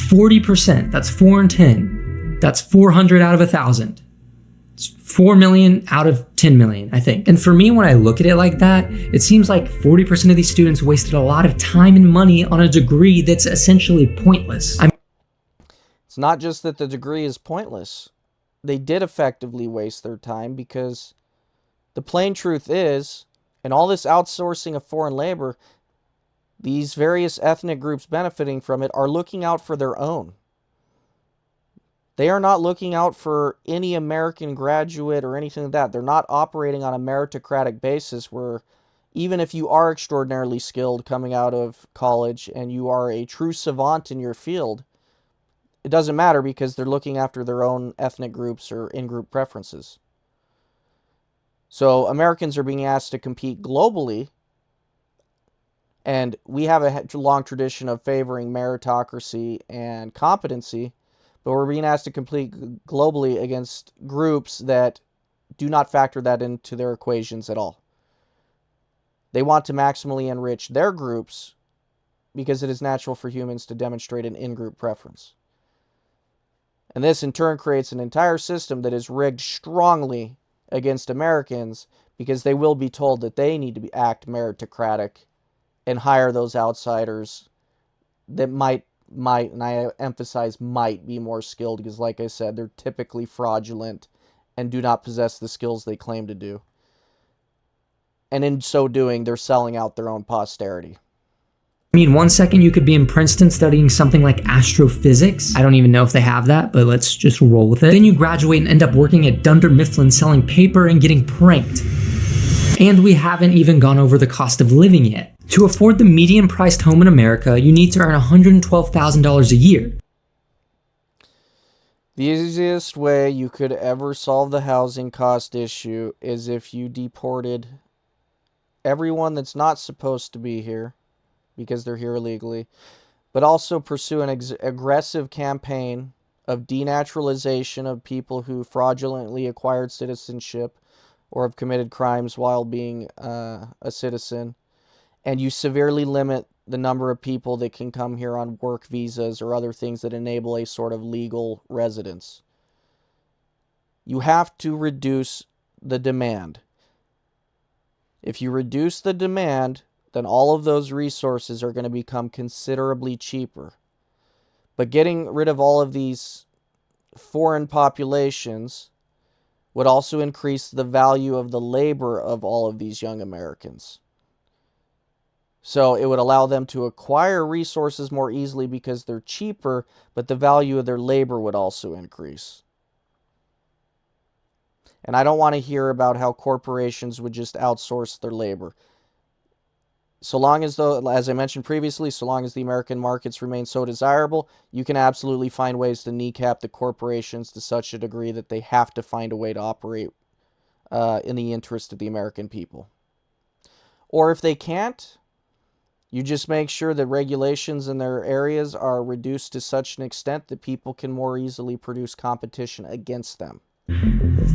40%, that's 4 in 10. That's 400 out of 1,000. It's 4 million out of 10 million, I think. And for me, when I look at it like that, it seems like 40% of these students wasted a lot of time and money on a degree that's essentially pointless. It's not just that the degree is pointless. They did effectively waste their time because the plain truth is, in all this outsourcing of foreign labor, these various ethnic groups benefiting from it are looking out for their own. They are not looking out for any American graduate or anything like that. They're not operating on a meritocratic basis where even if you are extraordinarily skilled coming out of college and you are a true savant in your field, it doesn't matter because they're looking after their own ethnic groups or in-group preferences. So Americans are being asked to compete globally, and we have a long tradition of favoring meritocracy and competency, but we're being asked to compete globally against groups that do not factor that into their equations at all. They want to maximally enrich their groups because it is natural for humans to demonstrate an in-group preference. And this in turn creates an entire system that is rigged strongly against Americans because they will be told that they need to act meritocratic and hire those outsiders that might, and I emphasize might, be more skilled because, like I said, they're typically fraudulent and do not possess the skills they claim to do. And in so doing, they're selling out their own posterity. I mean, one second you could be in Princeton studying something like astrophysics. I don't even know if they have that, but let's just roll with it. Then you graduate and end up working at Dunder Mifflin selling paper and getting pranked. And we haven't even gone over the cost of living yet. To afford the median priced home in America, you need to earn $112,000 a year. The easiest way you could ever solve the housing cost issue is if you deported everyone that's not supposed to be here because they're here illegally, but also pursue an aggressive campaign of denaturalization of people who fraudulently acquired citizenship or have committed crimes while being a citizen, and you severely limit the number of people that can come here on work visas or other things that enable a sort of legal residence. You have to reduce the demand. If you reduce the demand, then all of those resources are going to become considerably cheaper. But getting rid of all of these foreign populations would also increase the value of the labor of all of these young Americans. So it would allow them to acquire resources more easily because they're cheaper, but the value of their labor would also increase. And I don't want to hear about how corporations would just outsource their labor. So long as, though, as I mentioned previously, so long as the American markets remain so desirable, you can absolutely find ways to kneecap the corporations to such a degree that they have to find a way to operate in the interest of the American people. Or if they can't, you just make sure that regulations in their areas are reduced to such an extent that people can more easily produce competition against them.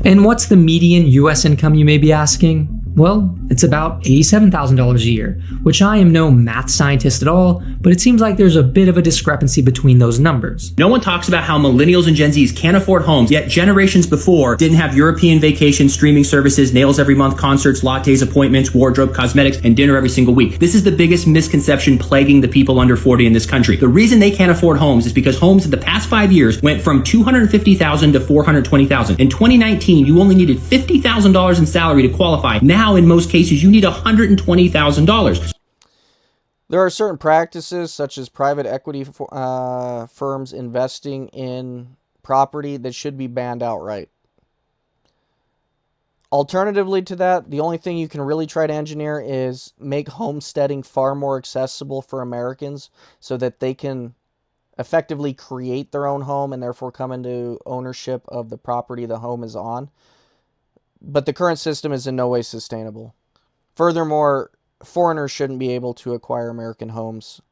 And what's the median US income, you may be asking? Well, it's about $87,000 a year, which I am no math scientist at all, but it seems like there's a bit of a discrepancy between those numbers. No one talks about how millennials and Gen Zs can't afford homes, yet generations before didn't have European vacation, streaming services, nails every month, concerts, lattes, appointments, wardrobe, cosmetics, and dinner every single week. This is the biggest misconception plaguing the people under 40 in this country. The reason they can't afford homes is because homes in the past 5 years went from $250,000 to $420,000. In 2019, you only needed $50,000 in salary to qualify. Now, in most cases, you need $120,000. There are certain practices, such as private equity firms investing in property, that should be banned outright. Alternatively to that, the only thing you can really try to engineer is make homesteading far more accessible for Americans so that they can effectively create their own home and therefore come into ownership of the property the home is on. But the current system is in no way sustainable. Furthermore, foreigners shouldn't be able to acquire American homes.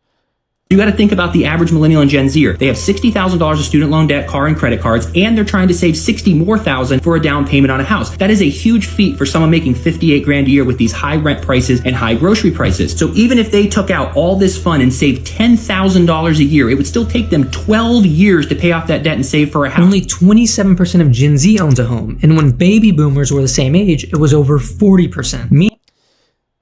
You got to think about the average millennial and Gen Zer. They have $60,000 of student loan debt, car and credit cards, and they're trying to save $60,000 more for a down payment on a house. That is a huge feat for someone making $58,000 a year with these high rent prices and high grocery prices. So even if they took out all this fund and saved $10,000 a year, it would still take them 12 years to pay off that debt and save for a house. Only 27% of Gen Z owns a home, and when baby boomers were the same age, it was over 40%.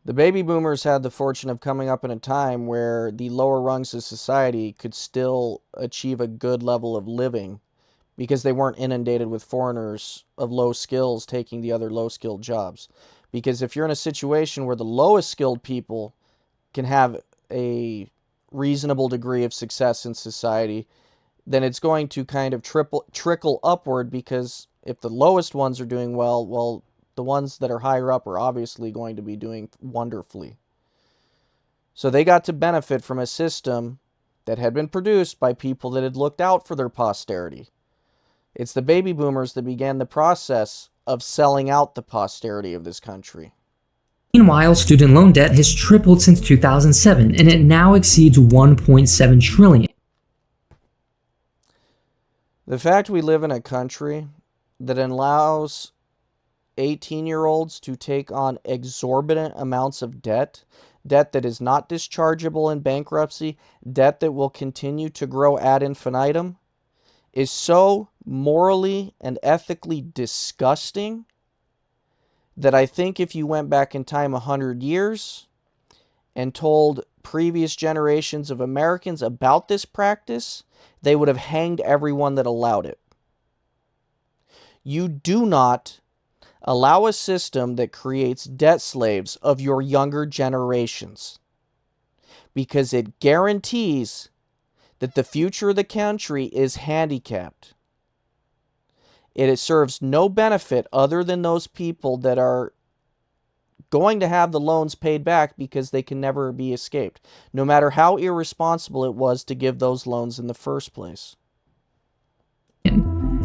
The baby boomers had the fortune of coming up in a time where the lower rungs of society could still achieve a good level of living because they weren't inundated with foreigners of low skills taking the other low-skilled jobs. Because if you're in a situation where the lowest skilled people can have a reasonable degree of success in society, then it's going to kind of trickle upward, because if the lowest ones are doing well, the ones that are higher up are obviously going to be doing wonderfully. So they got to benefit from a system that had been produced by people that had looked out for their posterity. It's the baby boomers that began the process of selling out the posterity of this country. Meanwhile, student loan debt has tripled since 2007, and it now exceeds $1.7 trillion. The fact we live in a country that allows 18-year-olds to take on exorbitant amounts of debt that is not dischargeable in bankruptcy, debt that will continue to grow ad infinitum, is so morally and ethically disgusting that I think if you went back in time 100 years and told previous generations of Americans about this practice, they would have hanged everyone that allowed it. You do not allow a system that creates debt slaves of your younger generations, because it guarantees that the future of the country is handicapped. It serves no benefit other than those people that are going to have the loans paid back because they can never be escaped, no matter how irresponsible it was to give those loans in the first place.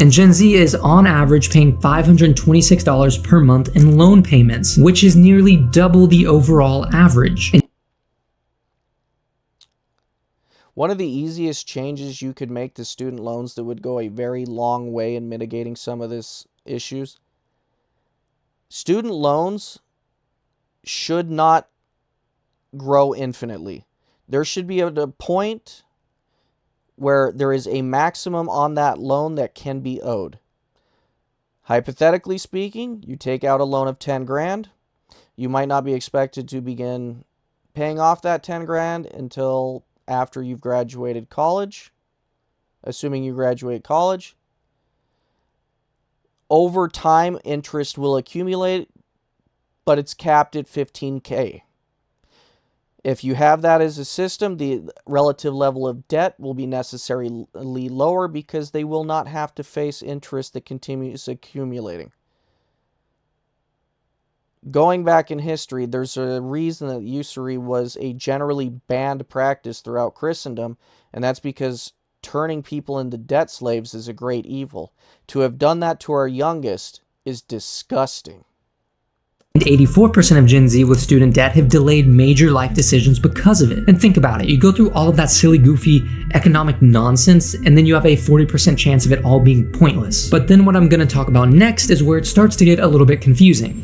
And Gen Z is on average paying $526 per month in loan payments, which is nearly double the overall average. One of the easiest changes you could make to student loans that would go a very long way in mitigating some of these issues. Student loans should not grow infinitely. There should be a point where there is a maximum on that loan that can be owed. Hypothetically speaking, you take out a loan of 10 grand. You might not be expected to begin paying off that 10 grand until after you've graduated college, assuming you graduate college. Over time, interest will accumulate, but it's capped at $15,000. If you have that as a system, the relative level of debt will be necessarily lower because they will not have to face interest that continues accumulating. Going back in history, there's a reason that usury was a generally banned practice throughout Christendom, and that's because turning people into debt slaves is a great evil. To have done that to our youngest is disgusting. And 84% of Gen Z with student debt have delayed major life decisions because of it. And think about it, you go through all of that silly, goofy economic nonsense, and then you have a 40% chance of it all being pointless. But then what I'm going to talk about next is where it starts to get a little bit confusing.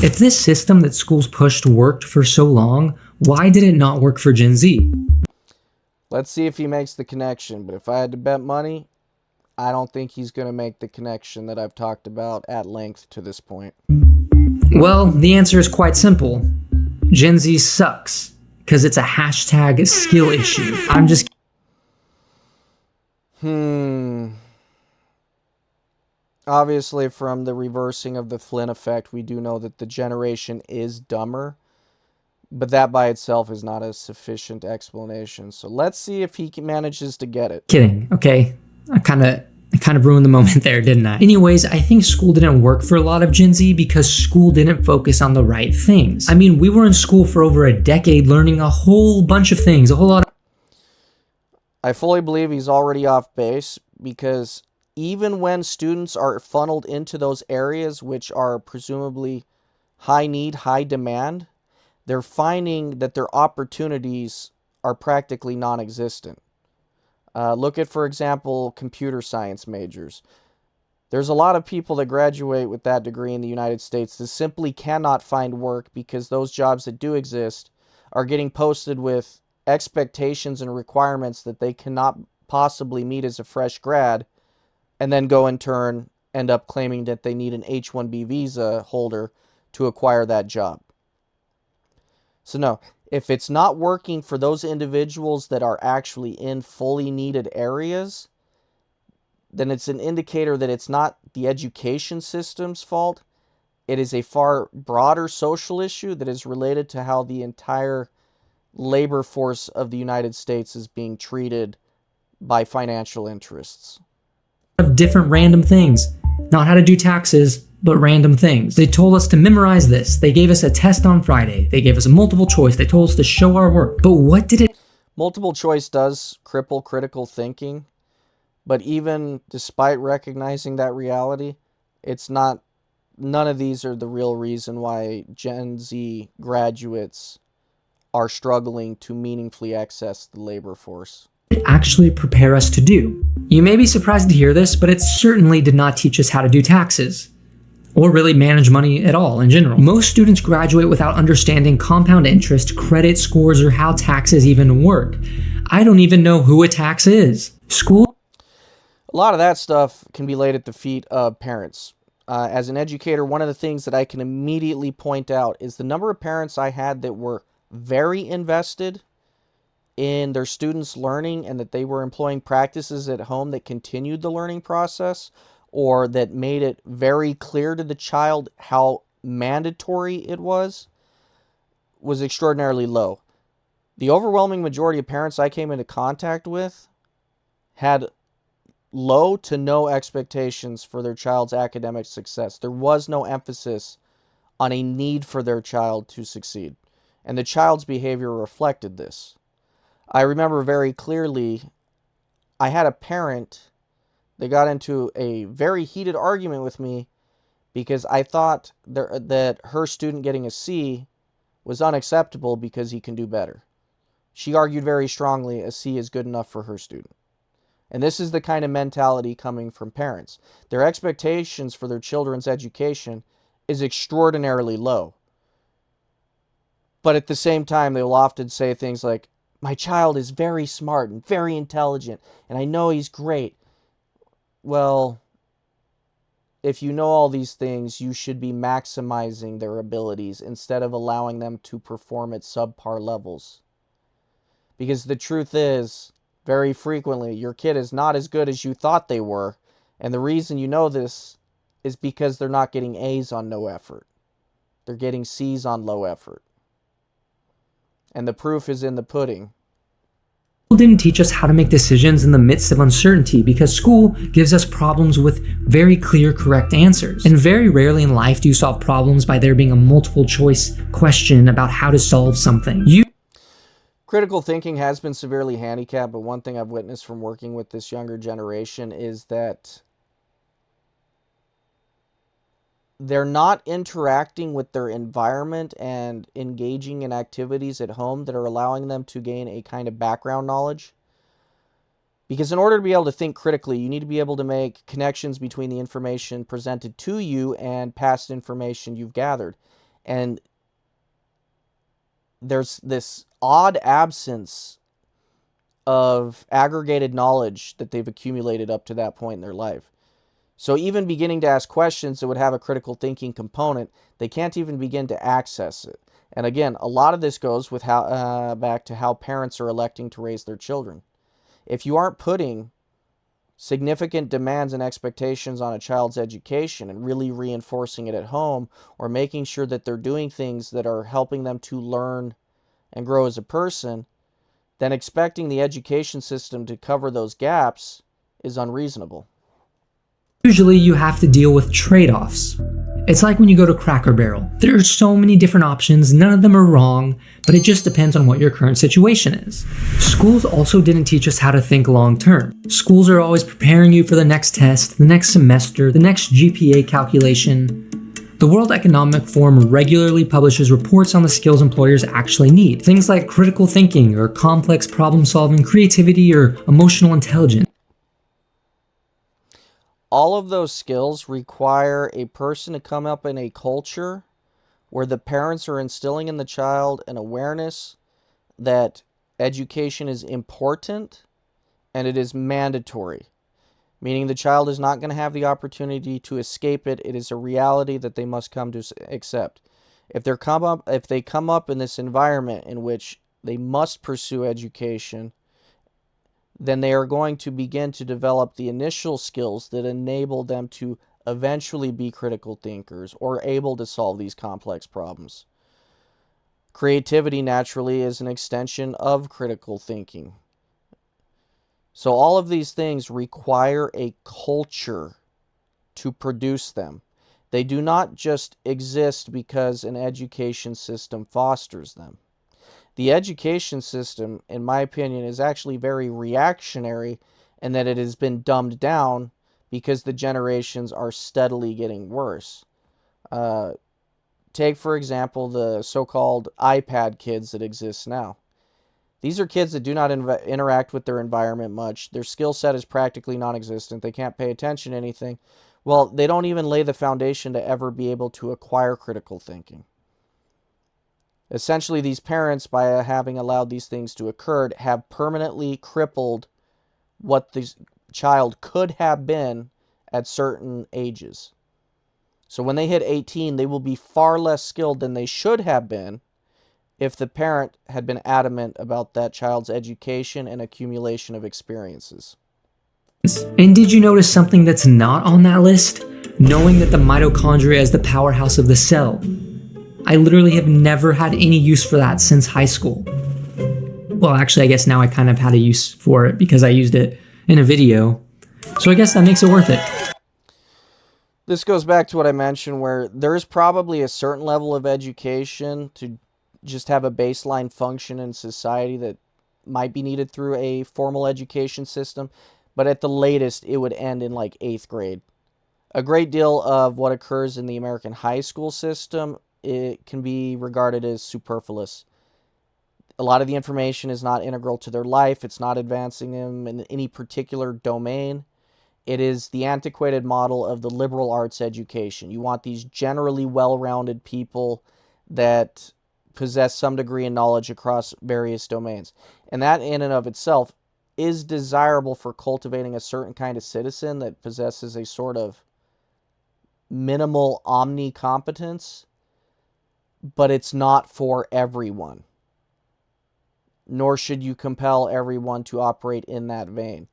If this system that schools pushed worked for so long, why did it not work for Gen Z? Let's see if he makes the connection, but if I had to bet money, I don't think he's going to make the connection that I've talked about at length to this point. Well, the answer is quite simple. Gen Z sucks, because it's a hashtag skill issue. I'm just... Obviously, from the reversing of the Flynn effect, we do know that the generation is dumber, but that by itself is not a sufficient explanation. So let's see if he manages to get it. Kidding, okay? I kind of ruined the moment there, didn't I? Anyways, I think school didn't work for a lot of Gen Z because school didn't focus on the right things. I mean, we were in school for over a decade learning a whole bunch of things, a whole lot of... I fully believe he's already off base because even when students are funneled into those areas which are presumably high need, high demand, they're finding that their opportunities are practically non-existent. Look at, for example, computer science majors. There's a lot of people that graduate with that degree in the United States that simply cannot find work because those jobs that do exist are getting posted with expectations and requirements that they cannot possibly meet as a fresh grad, and then go in turn end up claiming that they need an H-1B visa holder to acquire that job. So no, if it's not working for those individuals that are actually in fully needed areas, then it's an indicator that it's not the education system's fault. It is a far broader social issue that is related to how the entire labor force of the United States is being treated by financial interests. Of different random things. Not how to do taxes, but random things. They told us to memorize this. They gave us a test on Friday. They gave us a multiple choice. They told us to show our work. But what did it... Multiple choice does cripple critical thinking, but even despite recognizing that reality, it's not... None of these are the real reason why Gen Z graduates are struggling to meaningfully access the labor force. Actually prepare us to do. You may be surprised to hear this, but it certainly did not teach us how to do taxes, or really manage money at all in general. Most students graduate without understanding compound interest, credit scores, or how taxes even work. I don't even know who a tax is. School? A lot of that stuff can be laid at the feet of parents. As an educator, one of the things that I can immediately point out is the number of parents I had that were very invested in their students' learning and that they were employing practices at home that continued the learning process or that made it very clear to the child how mandatory it was extraordinarily low. The overwhelming majority of parents I came into contact with had low to no expectations for their child's academic success. There was no emphasis on a need for their child to succeed, and the child's behavior reflected this. I remember very clearly, I had a parent They got into a very heated argument with me because I thought that her student getting a C was unacceptable because he can do better. She argued very strongly a C is good enough for her student. And this is the kind of mentality coming from parents. Their expectations for their children's education is extraordinarily low. But at the same time, they will often say things like, my child is very smart and very intelligent, and I know he's great. Well, if you know all these things, you should be maximizing their abilities instead of allowing them to perform at subpar levels. Because the truth is, very frequently, your kid is not as good as you thought they were, and the reason you know this is because they're not getting A's on no effort. They're getting C's on low effort. And the proof is in the pudding. School didn't teach us how to make decisions in the midst of uncertainty because school gives us problems with very clear, correct answers. And very rarely in life do you solve problems by there being a multiple choice question about how to solve something. Critical thinking has been severely handicapped, but one thing I've witnessed from working with this younger generation is that they're not interacting with their environment and engaging in activities at home that are allowing them to gain a kind of background knowledge. Because in order to be able to think critically, you need to be able to make connections between the information presented to you and past information you've gathered. And there's this odd absence of aggregated knowledge that they've accumulated up to that point in their life. So even beginning to ask questions that would have a critical thinking component, they can't even begin to access it. And again, a lot of this goes with back to how parents are electing to raise their children. If you aren't putting significant demands and expectations on a child's education and really reinforcing it at home, or making sure that they're doing things that are helping them to learn and grow as a person, then expecting the education system to cover those gaps is unreasonable. Usually you have to deal with trade-offs. It's like when you go to Cracker Barrel. There are so many different options, none of them are wrong, but it just depends on what your current situation is. Schools also didn't teach us how to think long-term. Schools are always preparing you for the next test, the next semester, the next GPA calculation. The World Economic Forum regularly publishes reports on the skills employers actually need. Things like critical thinking or complex problem solving, creativity, or emotional intelligence. All of those skills require a person to come up in a culture where the parents are instilling in the child an awareness that education is important and it is mandatory. Meaning the child is not going to have the opportunity to escape it. It is a reality that they must come to accept. If they come up in this environment in which they must pursue education, then they are going to begin to develop the initial skills that enable them to eventually be critical thinkers or able to solve these complex problems. Creativity naturally is an extension of critical thinking. So all of these things require a culture to produce them. They do not just exist because an education system fosters them. The education system, in my opinion, is actually very reactionary in that it has been dumbed down because the generations are steadily getting worse. Take, for example, the so-called iPad kids that exist now. These are kids that do not interact with their environment much. Their skill set is practically non-existent. They can't pay attention to anything. Well, they don't even lay the foundation to ever be able to acquire critical thinking. Essentially, these parents, by having allowed these things to occur, have permanently crippled what this child could have been at certain ages. So when they hit 18, they will be far less skilled than they should have been if the parent had been adamant about that child's education and accumulation of experiences. And did you notice something that's not on that list? Knowing that the mitochondria is the powerhouse of the cell. I literally have never had any use for that since high school. Well, actually, I guess now I kind of had a use for it because I used it in a video. So I guess that makes it worth it. This goes back to what I mentioned, where there's probably a certain level of education to just have a baseline function in society that might be needed through a formal education system. but at the latest, it would end in like 8th grade. A great deal of what occurs in the American high school system, it can be regarded as superfluous. A lot of the information is not integral to their life. It's not advancing them in any particular domain. It is the antiquated model of the liberal arts education. You want these generally well-rounded people that possess some degree of knowledge across various domains. And that in and of itself is desirable for cultivating a certain kind of citizen that possesses a sort of minimal omnicompetence, but it's not for everyone. Nor should you compel everyone to operate in that vein.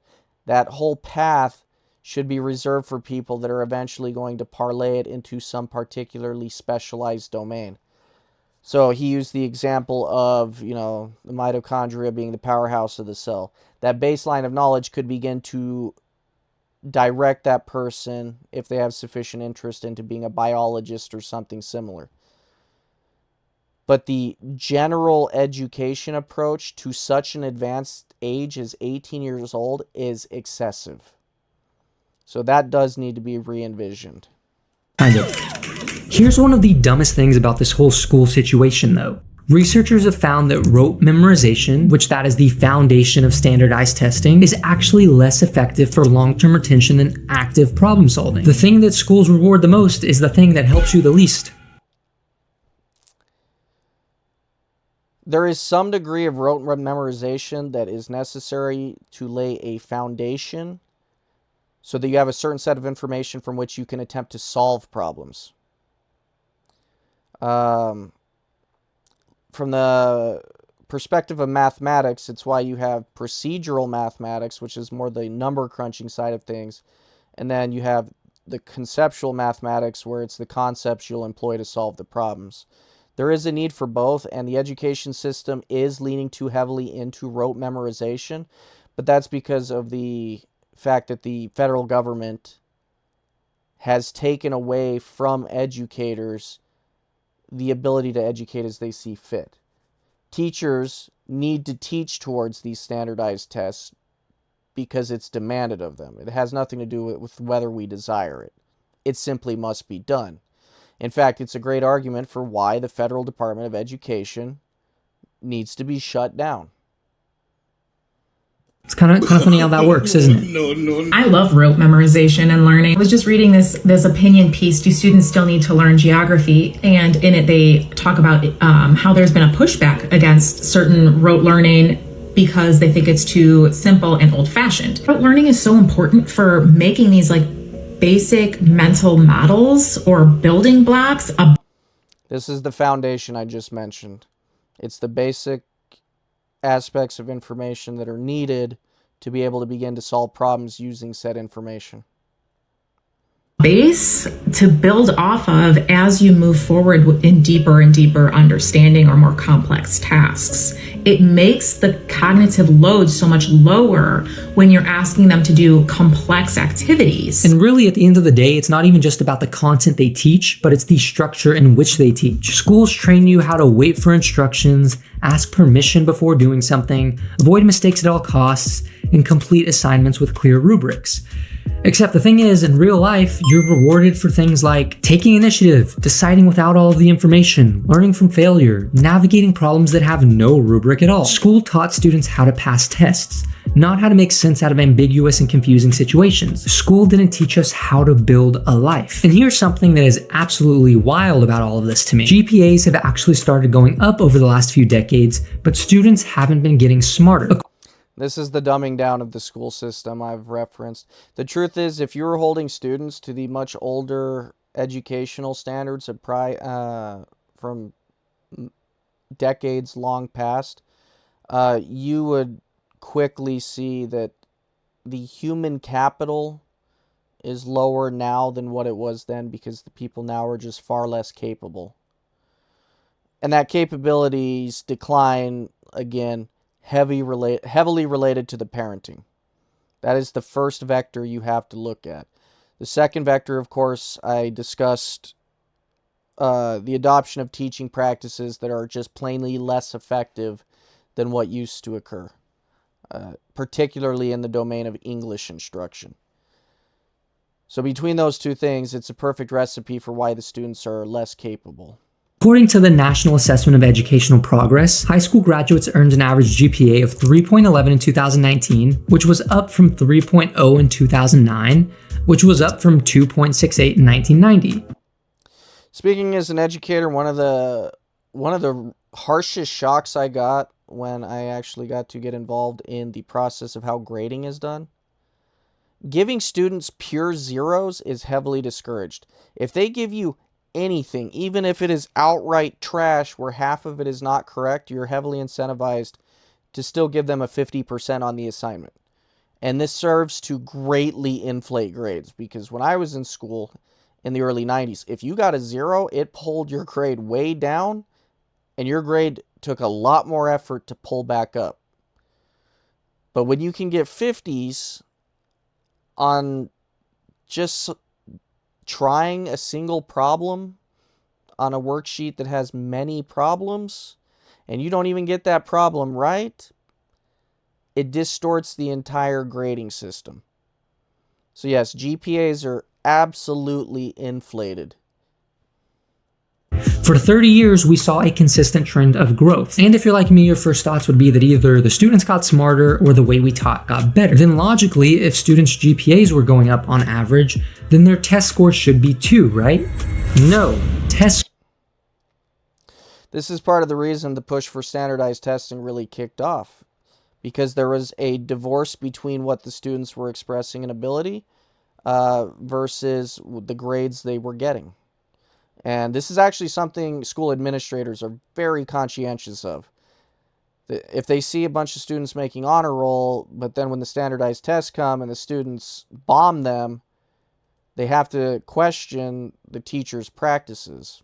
That whole path should be reserved for people that are eventually going to parlay it into some particularly specialized domain. So he used the example of, the mitochondria being the powerhouse of the cell. That baseline of knowledge could begin to direct that person, if they have sufficient interest, into being a biologist or something similar. But the general education approach to such an advanced age as 18 years old is excessive. So that does need to be re-envisioned. Kind of. Here's one of the dumbest things about this whole school situation, though. Researchers have found that rote memorization, which that is the foundation of standardized testing, is actually less effective for long-term retention than active problem solving. The thing that schools reward the most is the thing that helps you the least. There is some degree of rote memorization that is necessary to lay a foundation so that you have a certain set of information from which you can attempt to solve problems. From the perspective of mathematics, it's why you have procedural mathematics, which is more the number crunching side of things, and then you have the conceptual mathematics, where it's the concepts you'll employ to solve the problems. There is a need for both, and the education system is leaning too heavily into rote memorization, but that's because of the fact that the federal government has taken away from educators the ability to educate as they see fit. Teachers need to teach towards these standardized tests because it's demanded of them. It has nothing to do with whether we desire it. It simply must be done. In fact, it's a great argument for why the Federal Department of Education needs to be shut down. It's kind of funny how that works, isn't it? I love rote memorization and learning. I was just reading this opinion piece. Do students still need to learn geography? And in it, they talk about how there's been a pushback against certain rote learning because they think it's too simple and old-fashioned. Rote learning is so important for making these basic mental models or building blocks. This is the foundation I just mentioned. It's the basic aspects of information that are needed to be able to begin to solve problems using said information. Base to build off of as you move forward in deeper and deeper understanding or more complex tasks. It makes the cognitive load so much lower when you're asking them to do complex activities. And really, at the end of the day, it's not even just about the content they teach, but it's the structure in which they teach. Schools train you how to wait for instructions, ask permission before doing something, avoid mistakes at all costs, and complete assignments with clear rubrics. Except the thing is, in real life, you're rewarded for things like taking initiative, deciding without all of the information, learning from failure, navigating problems that have no rubric at all. School taught students how to pass tests, not how to make sense out of ambiguous and confusing situations. School didn't teach us how to build a life. And here's something that is absolutely wild about all of this to me. GPAs have actually started going up over the last few decades, but students haven't been getting smarter. This is the dumbing down of the school system I've referenced. The truth is, if you were holding students to the much older educational standards of from decades long past, you would quickly see that the human capital is lower now than what it was then, because the people now are just far less capable. And that capability's decline, again, heavily related to the parenting. That is the first vector you have to look at. The second vector, of course, I discussed the adoption of teaching practices that are just plainly less effective than what used to occur. particularly in the domain of English instruction. So between those two things, it's a perfect recipe for why the students are less capable. According to the National Assessment of Educational Progress, high school graduates earned an average GPA of 3.11 in 2019, which was up from 3.0 in 2009, which was up from 2.68 in 1990. Speaking as an educator, one of the harshest shocks I got when I actually got to get involved in the process of how grading is done, giving students pure zeros is heavily discouraged. If they give you anything, even if it is outright trash where half of it is not correct, you're heavily incentivized to still give them a 50% on the assignment. And this serves to greatly inflate grades, because when I was in school in the early 90s, if you got a 0, it pulled your grade way down, and your grade took a lot more effort to pull back up. But when you can get 50s on just trying a single problem on a worksheet that has many problems, and you don't even get that problem right, it distorts the entire grading system. So yes, GPAs are absolutely inflated. For 30 years, we saw a consistent trend of growth. And if you're like me, your first thoughts would be that either the students got smarter or the way we taught got better. Then logically, if students' GPAs were going up on average, then their test scores should be too, right? No. This is part of the reason the push for standardized testing really kicked off, because there was a divorce between what the students were expressing in ability versus the grades they were getting. And this is actually something school administrators are very conscientious of. If they see a bunch of students making honor roll, but then when the standardized tests come and the students bomb them, they have to question the teacher's practices.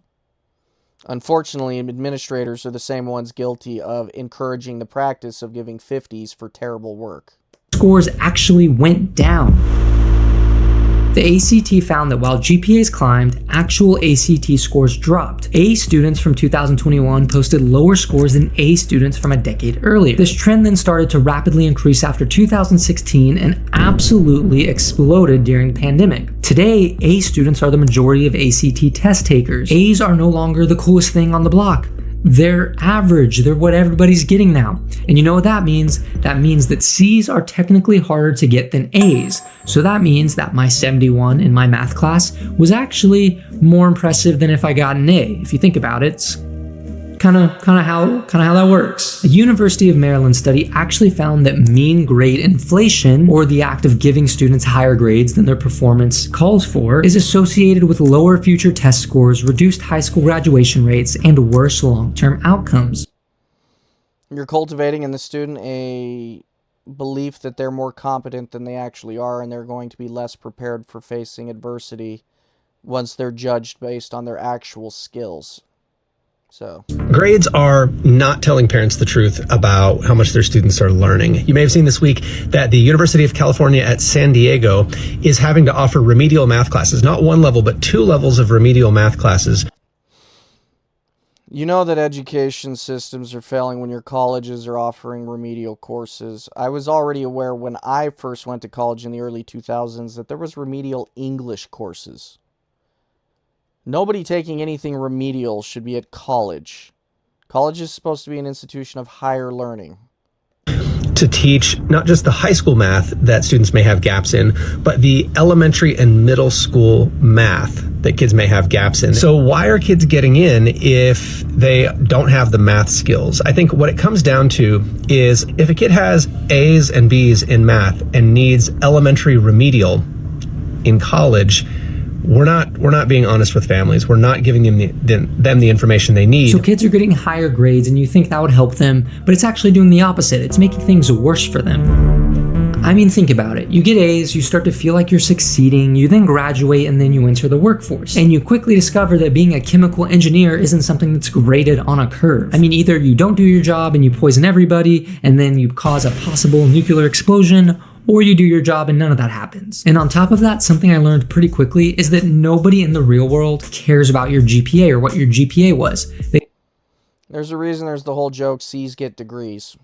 Unfortunately, administrators are the same ones guilty of encouraging the practice of giving 50s for terrible work. Scores actually went down. The ACT found that while GPAs climbed, actual ACT scores dropped. A students from 2021 posted lower scores than A students from a decade earlier. This trend then started to rapidly increase after 2016 and absolutely exploded during the pandemic. Today, A students are the majority of ACT test takers. A's are no longer the coolest thing on the block. They're average. They're what everybody's getting now. And you know what that means? That means that C's are technically harder to get than A's. So that means that my 71 in my math class was actually more impressive than if I got an A. If you think about it, it's kind of how that works. A University of Maryland study actually found that mean grade inflation, or the act of giving students higher grades than their performance calls for, is associated with lower future test scores, reduced high school graduation rates, and worse long-term outcomes. You're cultivating in the student a belief that they're more competent than they actually are, and they're going to be less prepared for facing adversity once they're judged based on their actual skills. So grades are not telling parents the truth about how much their students are learning. You may have seen this week that the University of California at San Diego is having to offer remedial math classes, not one level, but 2 levels of remedial math classes. You know that education systems are failing when your colleges are offering remedial courses. I was already aware when I first went to college in the early 2000s that there was remedial English courses. Nobody taking anything remedial should be at college. College is supposed to be an institution of higher learning. To teach not just the high school math that students may have gaps in, but the elementary and middle school math that kids may have gaps in. So why are kids getting in if they don't have the math skills? I think what it comes down to is if a kid has A's and B's in math and needs elementary remedial in college, we're not being honest with families. We're not giving them the information they need. So kids are getting higher grades and you think that would help them, but it's actually doing the opposite. It's making things worse for them. I mean, think about it. You get A's, you start to feel like you're succeeding, you then graduate, and then you enter the workforce. And you quickly discover that being a chemical engineer isn't something that's graded on a curve. I mean, either you don't do your job and you poison everybody, and then you cause a possible nuclear explosion, or you do your job and none of that happens. And on top of that, something I learned pretty quickly is that nobody in the real world cares about your GPA or what your GPA was. There's a reason there's the whole joke, C's get degrees.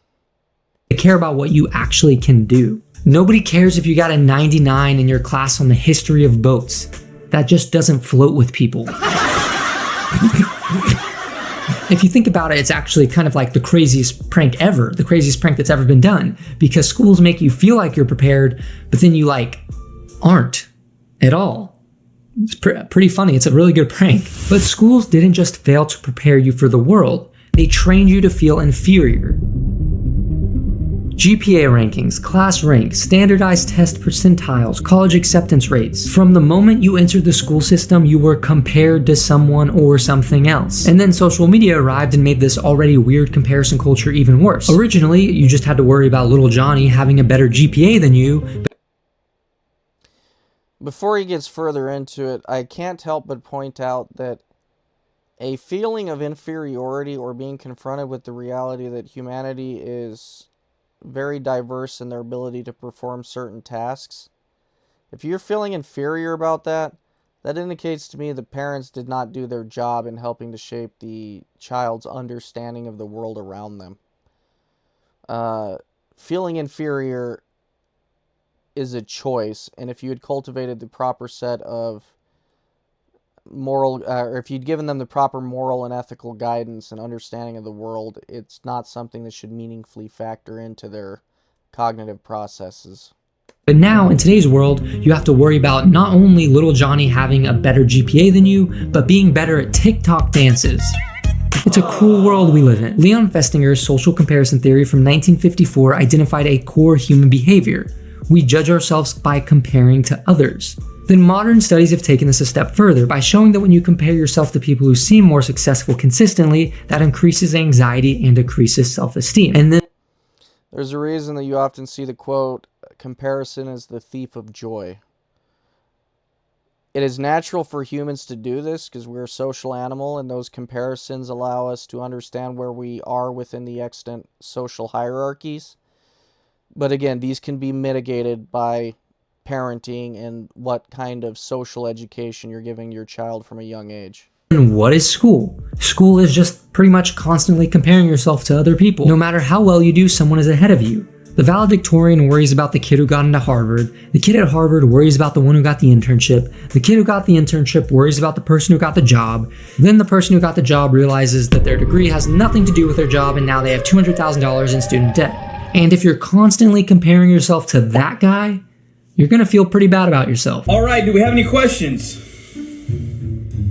They care about what you actually can do. Nobody cares if you got a 99 in your class on the history of boats. That just doesn't float with people. If you think about it, it's actually kind of like the craziest prank ever, the craziest prank that's ever been done, because schools make you feel like you're prepared, but then you aren't at all. It's pretty funny. It's a really good prank. But schools didn't just fail to prepare you for the world. They trained you to feel inferior. GPA rankings, class ranks, standardized test percentiles, college acceptance rates. From the moment you entered the school system, you were compared to someone or something else. And then social media arrived and made this already weird comparison culture even worse. Originally, you just had to worry about little Johnny having a better GPA than you. Before he gets further into it, I can't help but point out that a feeling of inferiority or being confronted with the reality that humanity is very diverse in their ability to perform certain tasks. If you're feeling inferior about that, that indicates to me that parents did not do their job in helping to shape the child's understanding of the world around them. Feeling inferior is a choice, and if you had cultivated the proper set of moral, or if you'd given them the proper moral and ethical guidance and understanding of the world, it's not something that should meaningfully factor into their cognitive processes. But now, in today's world, you have to worry about not only little Johnny having a better GPA than you, but being better at TikTok dances. It's a cruel world we live in. Leon Festinger's social comparison theory from 1954 identified a core human behavior. We judge ourselves by comparing to others. Then modern studies have taken this a step further by showing that when you compare yourself to people who seem more successful consistently, that increases anxiety and decreases self-esteem. And then there's a reason that you often see the quote, "Comparison is the thief of joy." It is natural for humans to do this because we're a social animal, and those comparisons allow us to understand where we are within the extant social hierarchies. But again, these can be mitigated by parenting and what kind of social education you're giving your child from a young age. And what is school? School is just pretty much constantly comparing yourself to other people. No matter how well you do, someone is ahead of you. The valedictorian worries about the kid who got into Harvard. The kid at Harvard worries about the one who got the internship. The kid who got the internship worries about the person who got the job. Then the person who got the job realizes that their degree has nothing to do with their job, and now they have $200,000 in student debt. And if you're constantly comparing yourself to that guy, you're gonna feel pretty bad about yourself. All right, do we have any questions?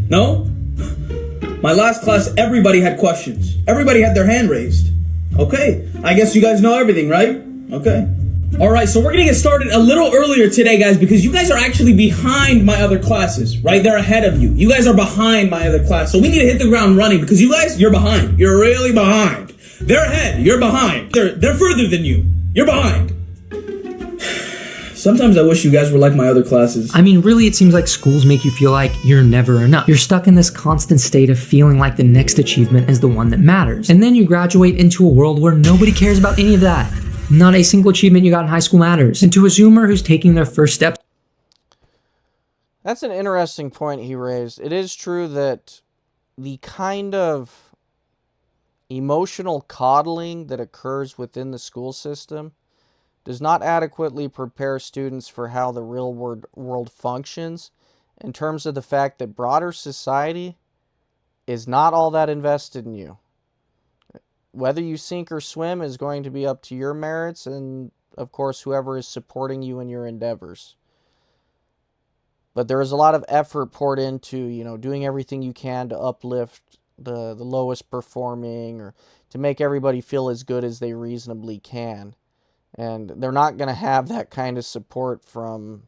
No? My last class, everybody had questions. Everybody had their hand raised. Okay, I guess you guys know everything, right? Okay. All right, so we're gonna get started a little earlier today, guys, because you guys are actually behind my other classes, right? They're ahead of you. You guys are behind my other class, so we need to hit the ground running because you guys, you're behind. You're really behind. They're ahead. You're behind. They're further than you. You're behind. Sometimes I wish you guys were like my other classes. I mean, really, it seems like schools make you feel like you're never enough. You're stuck in this constant state of feeling like the next achievement is the one that matters. And then you graduate into a world where nobody cares about any of that. Not a single achievement you got in high school matters. And to a Zoomer who's taking their first steps... That's an interesting point he raised. It is true that the kind of emotional coddling that occurs within the school system does not adequately prepare students for how the real world functions in terms of the fact that broader society is not all that invested in you. Whether you sink or swim is going to be up to your merits and, of course, whoever is supporting you in your endeavors. But there is a lot of effort poured into, doing everything you can to uplift the lowest performing or to make everybody feel as good as they reasonably can. And they're not going to have that kind of support from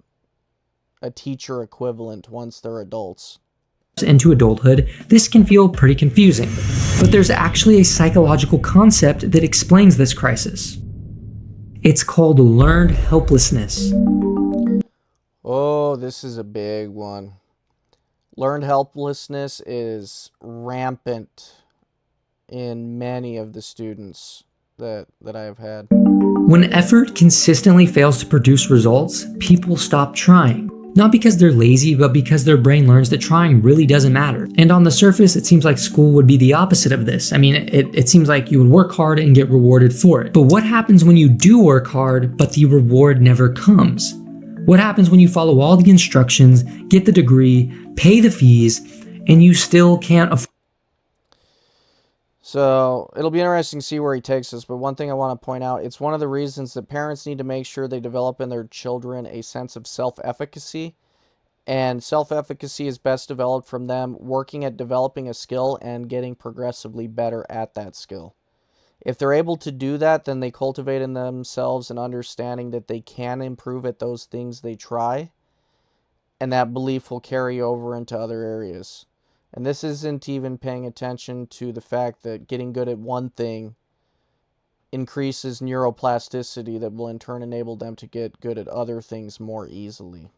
a teacher equivalent once they're adults. Into adulthood, this can feel pretty confusing. But there's actually a psychological concept that explains this crisis. It's called learned helplessness. Oh, this is a big one. Learned helplessness is rampant in many of the students that I have had. When effort consistently fails to produce results, people stop trying. Not because they're lazy, but because their brain learns that trying really doesn't matter. And on the surface, it seems like school would be the opposite of this. I mean, it seems like you would work hard and get rewarded for it. But what happens when you do work hard, but the reward never comes? What happens when you follow all the instructions, get the degree, pay the fees, and you still can't afford? So it'll be interesting to see where he takes us, but one thing I want to point out, it's one of the reasons that parents need to make sure they develop in their children a sense of self-efficacy. And self-efficacy is best developed from them working at developing a skill and getting progressively better at that skill. If they're able to do that, then they cultivate in themselves an understanding that they can improve at those things they try, and that belief will carry over into other areas. And this isn't even paying attention to the fact that getting good at one thing increases neuroplasticity that will in turn enable them to get good at other things more easily.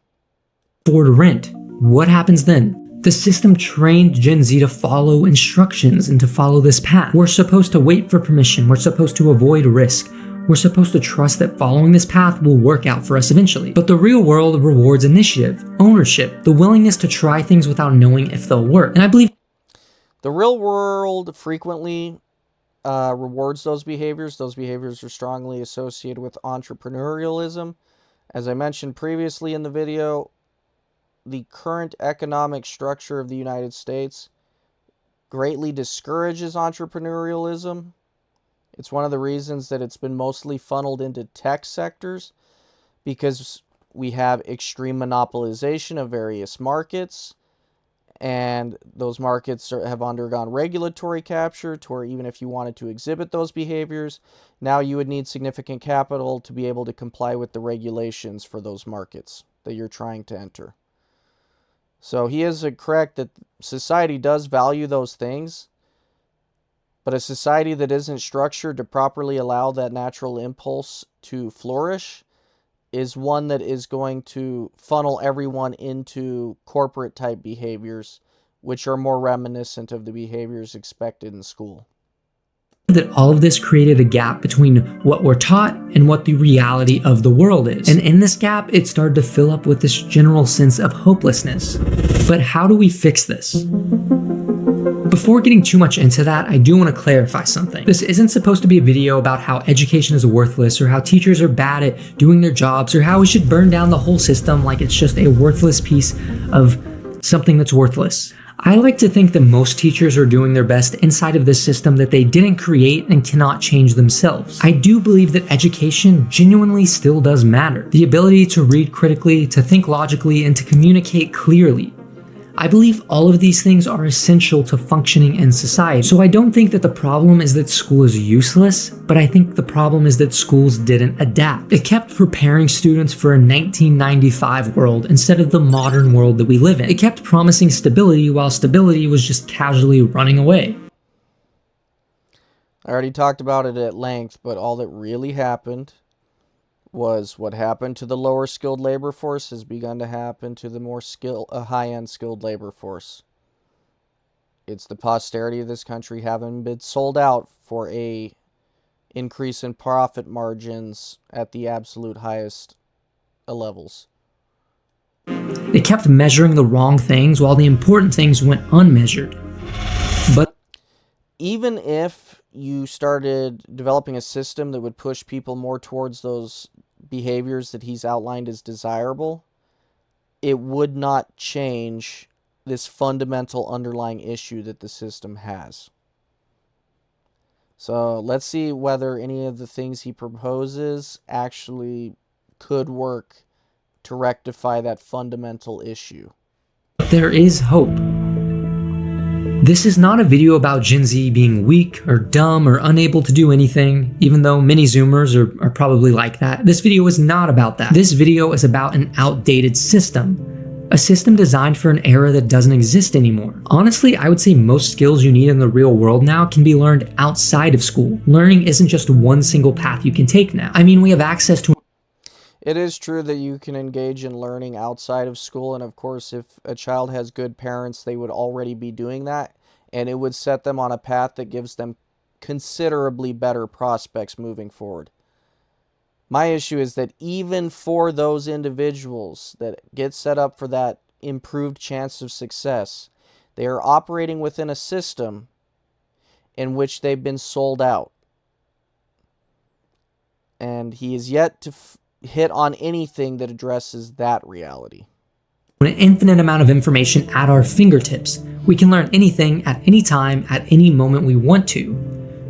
Rent. What happens then? The system trained Gen Z to follow instructions and to follow this path. We're supposed to wait for permission. We're supposed to avoid risk. We're supposed to trust that following this path will work out for us eventually. But the real world rewards initiative, ownership, the willingness to try things without knowing if they'll work. And I believe the real world frequently rewards those behaviors. Those behaviors are strongly associated with entrepreneurialism. As I mentioned previously in the video, the current economic structure of the United States greatly discourages entrepreneurialism. It's one of the reasons that it's been mostly funneled into tech sectors, because we have extreme monopolization of various markets, and those markets have undergone regulatory capture to where even if you wanted to exhibit those behaviors, now you would need significant capital to be able to comply with the regulations for those markets that you're trying to enter. So he is correct that society does value those things, but a society that isn't structured to properly allow that natural impulse to flourish is one that is going to funnel everyone into corporate type behaviors, which are more reminiscent of the behaviors expected in school. That all of this created a gap between what we're taught and what the reality of the world is. And in this gap, it started to fill up with this general sense of hopelessness. But how do we fix this? Before getting too much into that, I do want to clarify something. This isn't supposed to be a video about how education is worthless, or how teachers are bad at doing their jobs, or how we should burn down the whole system like it's just a worthless piece of something that's worthless. I like to think that most teachers are doing their best inside of this system that they didn't create and cannot change themselves. I do believe that education genuinely still does matter. The ability to read critically, to think logically, and to communicate clearly. I believe all of these things are essential to functioning in society. So I don't think that the problem is that school is useless, but I think the problem is that schools didn't adapt. It kept preparing students for a 1995 world instead of the modern world that we live in. It kept promising stability while stability was just casually running away. I already talked about it at length, but all that really happened was what happened to the lower skilled labor force has begun to happen to the more high-end skilled labor force. It's the posterity of this country having been sold out for a increase in profit margins at the absolute highest levels. They kept measuring the wrong things while the important things went unmeasured. But even if you started developing a system that would push people more towards those behaviors that he's outlined as desirable, it would not change this fundamental underlying issue that the system has. So let's see whether any of the things he proposes actually could work to rectify that fundamental issue. there is hope. This is not a video about Gen Z being weak or dumb or unable to do anything, even though many Zoomers are probably like that. This video is not about that. This video is about an outdated system. A system designed for an era that doesn't exist anymore. Honestly, I would say most skills you need in the real world now can be learned outside of school. Learning isn't just one single path you can take now. I mean, we have access to... It is true that you can engage in learning outside of school, and of course, if a child has good parents, they would already be doing that, and it would set them on a path that gives them considerably better prospects moving forward. My issue is that even for those individuals that get set up for that improved chance of success, they are operating within a system in which they've been sold out. And he is yet to hit on anything that addresses that reality. With an infinite amount of information at our fingertips, we can learn anything at any time, at any moment we want to.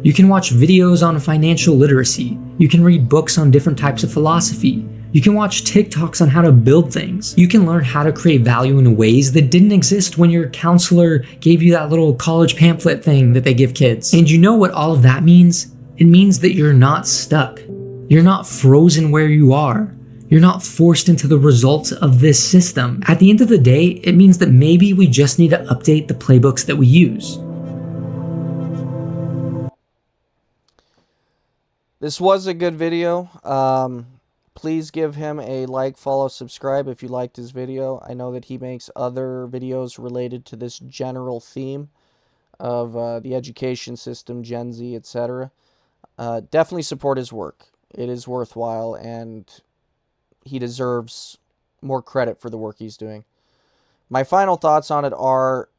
You can watch videos on financial literacy. You can read books on different types of philosophy. You can watch TikToks on how to build things. You can learn how to create value in ways that didn't exist when your counselor gave you that little college pamphlet thing that they give kids. And you know what all of that means? It means that you're not stuck. You're not frozen where you are. You're not forced into the results of this system. At the end of the day, it means that maybe we just need to update the playbooks that we use. This was a good video. Please give him a like, follow, subscribe if you liked his video. I know that he makes other videos related to this general theme of the education system, Gen Z, etc. Definitely support his work. It is worthwhile, and he deserves more credit for the work he's doing. My final thoughts on it are,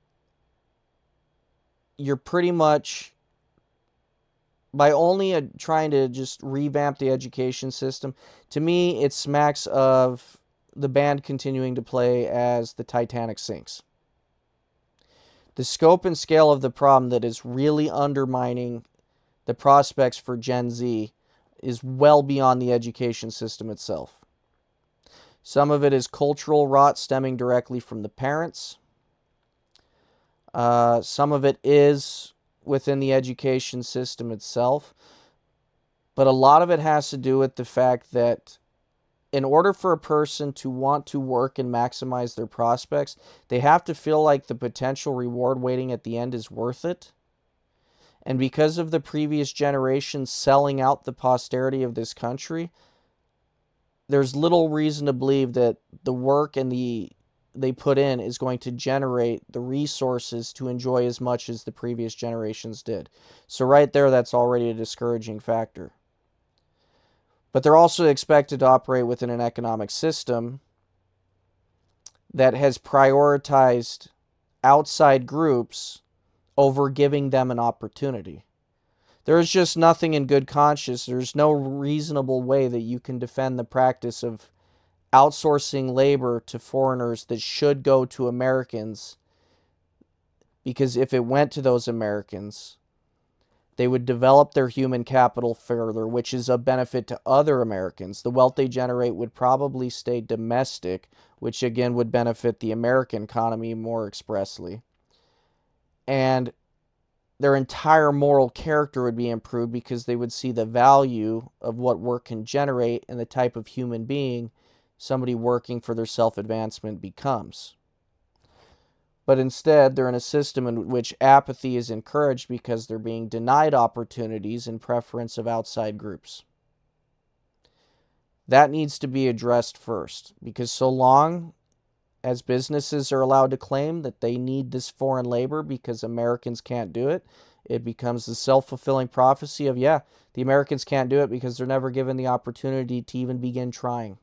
you're pretty much, by only trying to just revamp the education system, to me, it smacks of the band continuing to play as the Titanic sinks. The scope and scale of the problem that is really undermining the prospects for Gen Z is well beyond the education system itself. Some of it is cultural rot stemming directly from the parents. Some of it is within the education system itself. But a lot of it has to do with the fact that in order for a person to want to work and maximize their prospects, they have to feel like the potential reward waiting at the end is worth it. And because of the previous generation selling out the posterity of this country, there's little reason to believe that the work and they put in is going to generate the resources to enjoy as much as the previous generations did. So right there, that's already a discouraging factor. But they're also expected to operate within an economic system that has prioritized outside groups over giving them an opportunity. There is just nothing in good conscience. There's no reasonable way that you can defend the practice of outsourcing labor to foreigners that should go to Americans, because if it went to those Americans, they would develop their human capital further, which is a benefit to other Americans. The wealth they generate would probably stay domestic, which again would benefit the American economy more expressly. And their entire moral character would be improved because they would see the value of what work can generate and the type of human being somebody working for their self-advancement becomes. But instead, they're in a system in which apathy is encouraged because they're being denied opportunities in preference of outside groups. That needs to be addressed first, because so long as businesses are allowed to claim that they need this foreign labor because Americans can't do it, it becomes the self-fulfilling prophecy of, yeah, the Americans can't do it because they're never given the opportunity to even begin trying.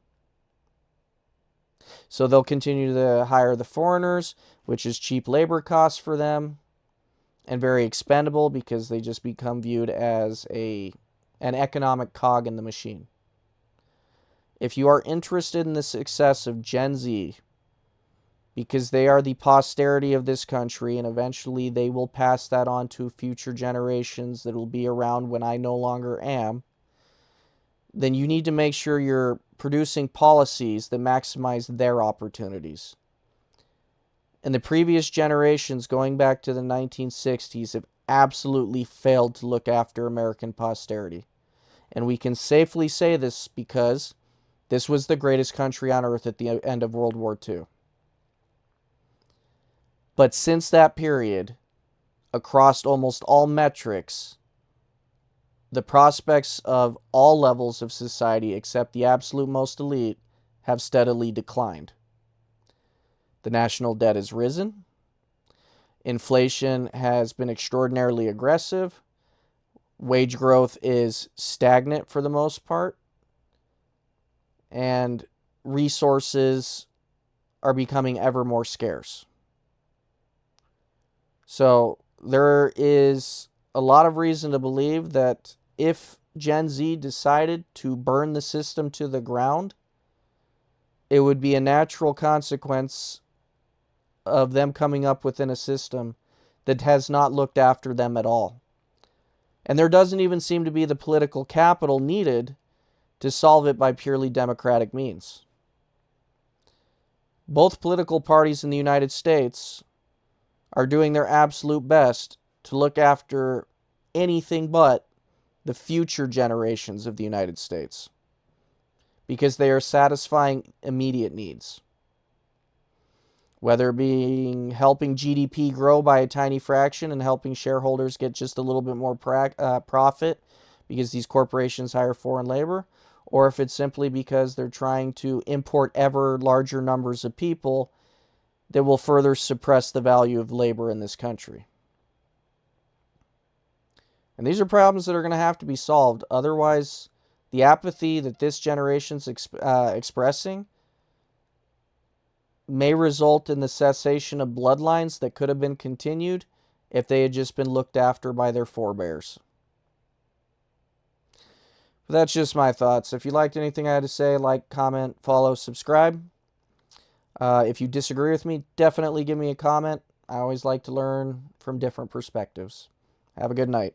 So they'll continue to hire the foreigners, which is cheap labor costs for them and very expendable because they just become viewed as an economic cog in the machine. If you are interested in the success of Gen Z, because they are the posterity of this country, and eventually they will pass that on to future generations that will be around when I no longer am, then you need to make sure you're producing policies that maximize their opportunities. And the previous generations, going back to the 1960s, have absolutely failed to look after American posterity. And we can safely say this because this was the greatest country on earth at the end of World War II. But since that period, across almost all metrics, the prospects of all levels of society, except the absolute most elite, have steadily declined. The national debt has risen. Inflation has been extraordinarily aggressive. Wage growth is stagnant for the most part. and resources are becoming ever more scarce. So there is a lot of reason to believe that if Gen Z decided to burn the system to the ground, it would be a natural consequence of them coming up within a system that has not looked after them at all. And there doesn't even seem to be the political capital needed to solve it by purely democratic means. Both political parties in the United States are doing their absolute best to look after anything but the future generations of the United States, because they are satisfying immediate needs. Whether it being helping GDP grow by a tiny fraction and helping shareholders get just a little bit more profit because these corporations hire foreign labor, or if it's simply because they're trying to import ever larger numbers of people that will further suppress the value of labor in this country. And these are problems that are going to have to be solved. Otherwise, the apathy that this generation's expressing may result in the cessation of bloodlines that could have been continued if they had just been looked after by their forebears. But that's just my thoughts. If you liked anything I had to say, like, comment, follow, subscribe. If you disagree with me, definitely give me a comment. I always like to learn from different perspectives. Have a good night.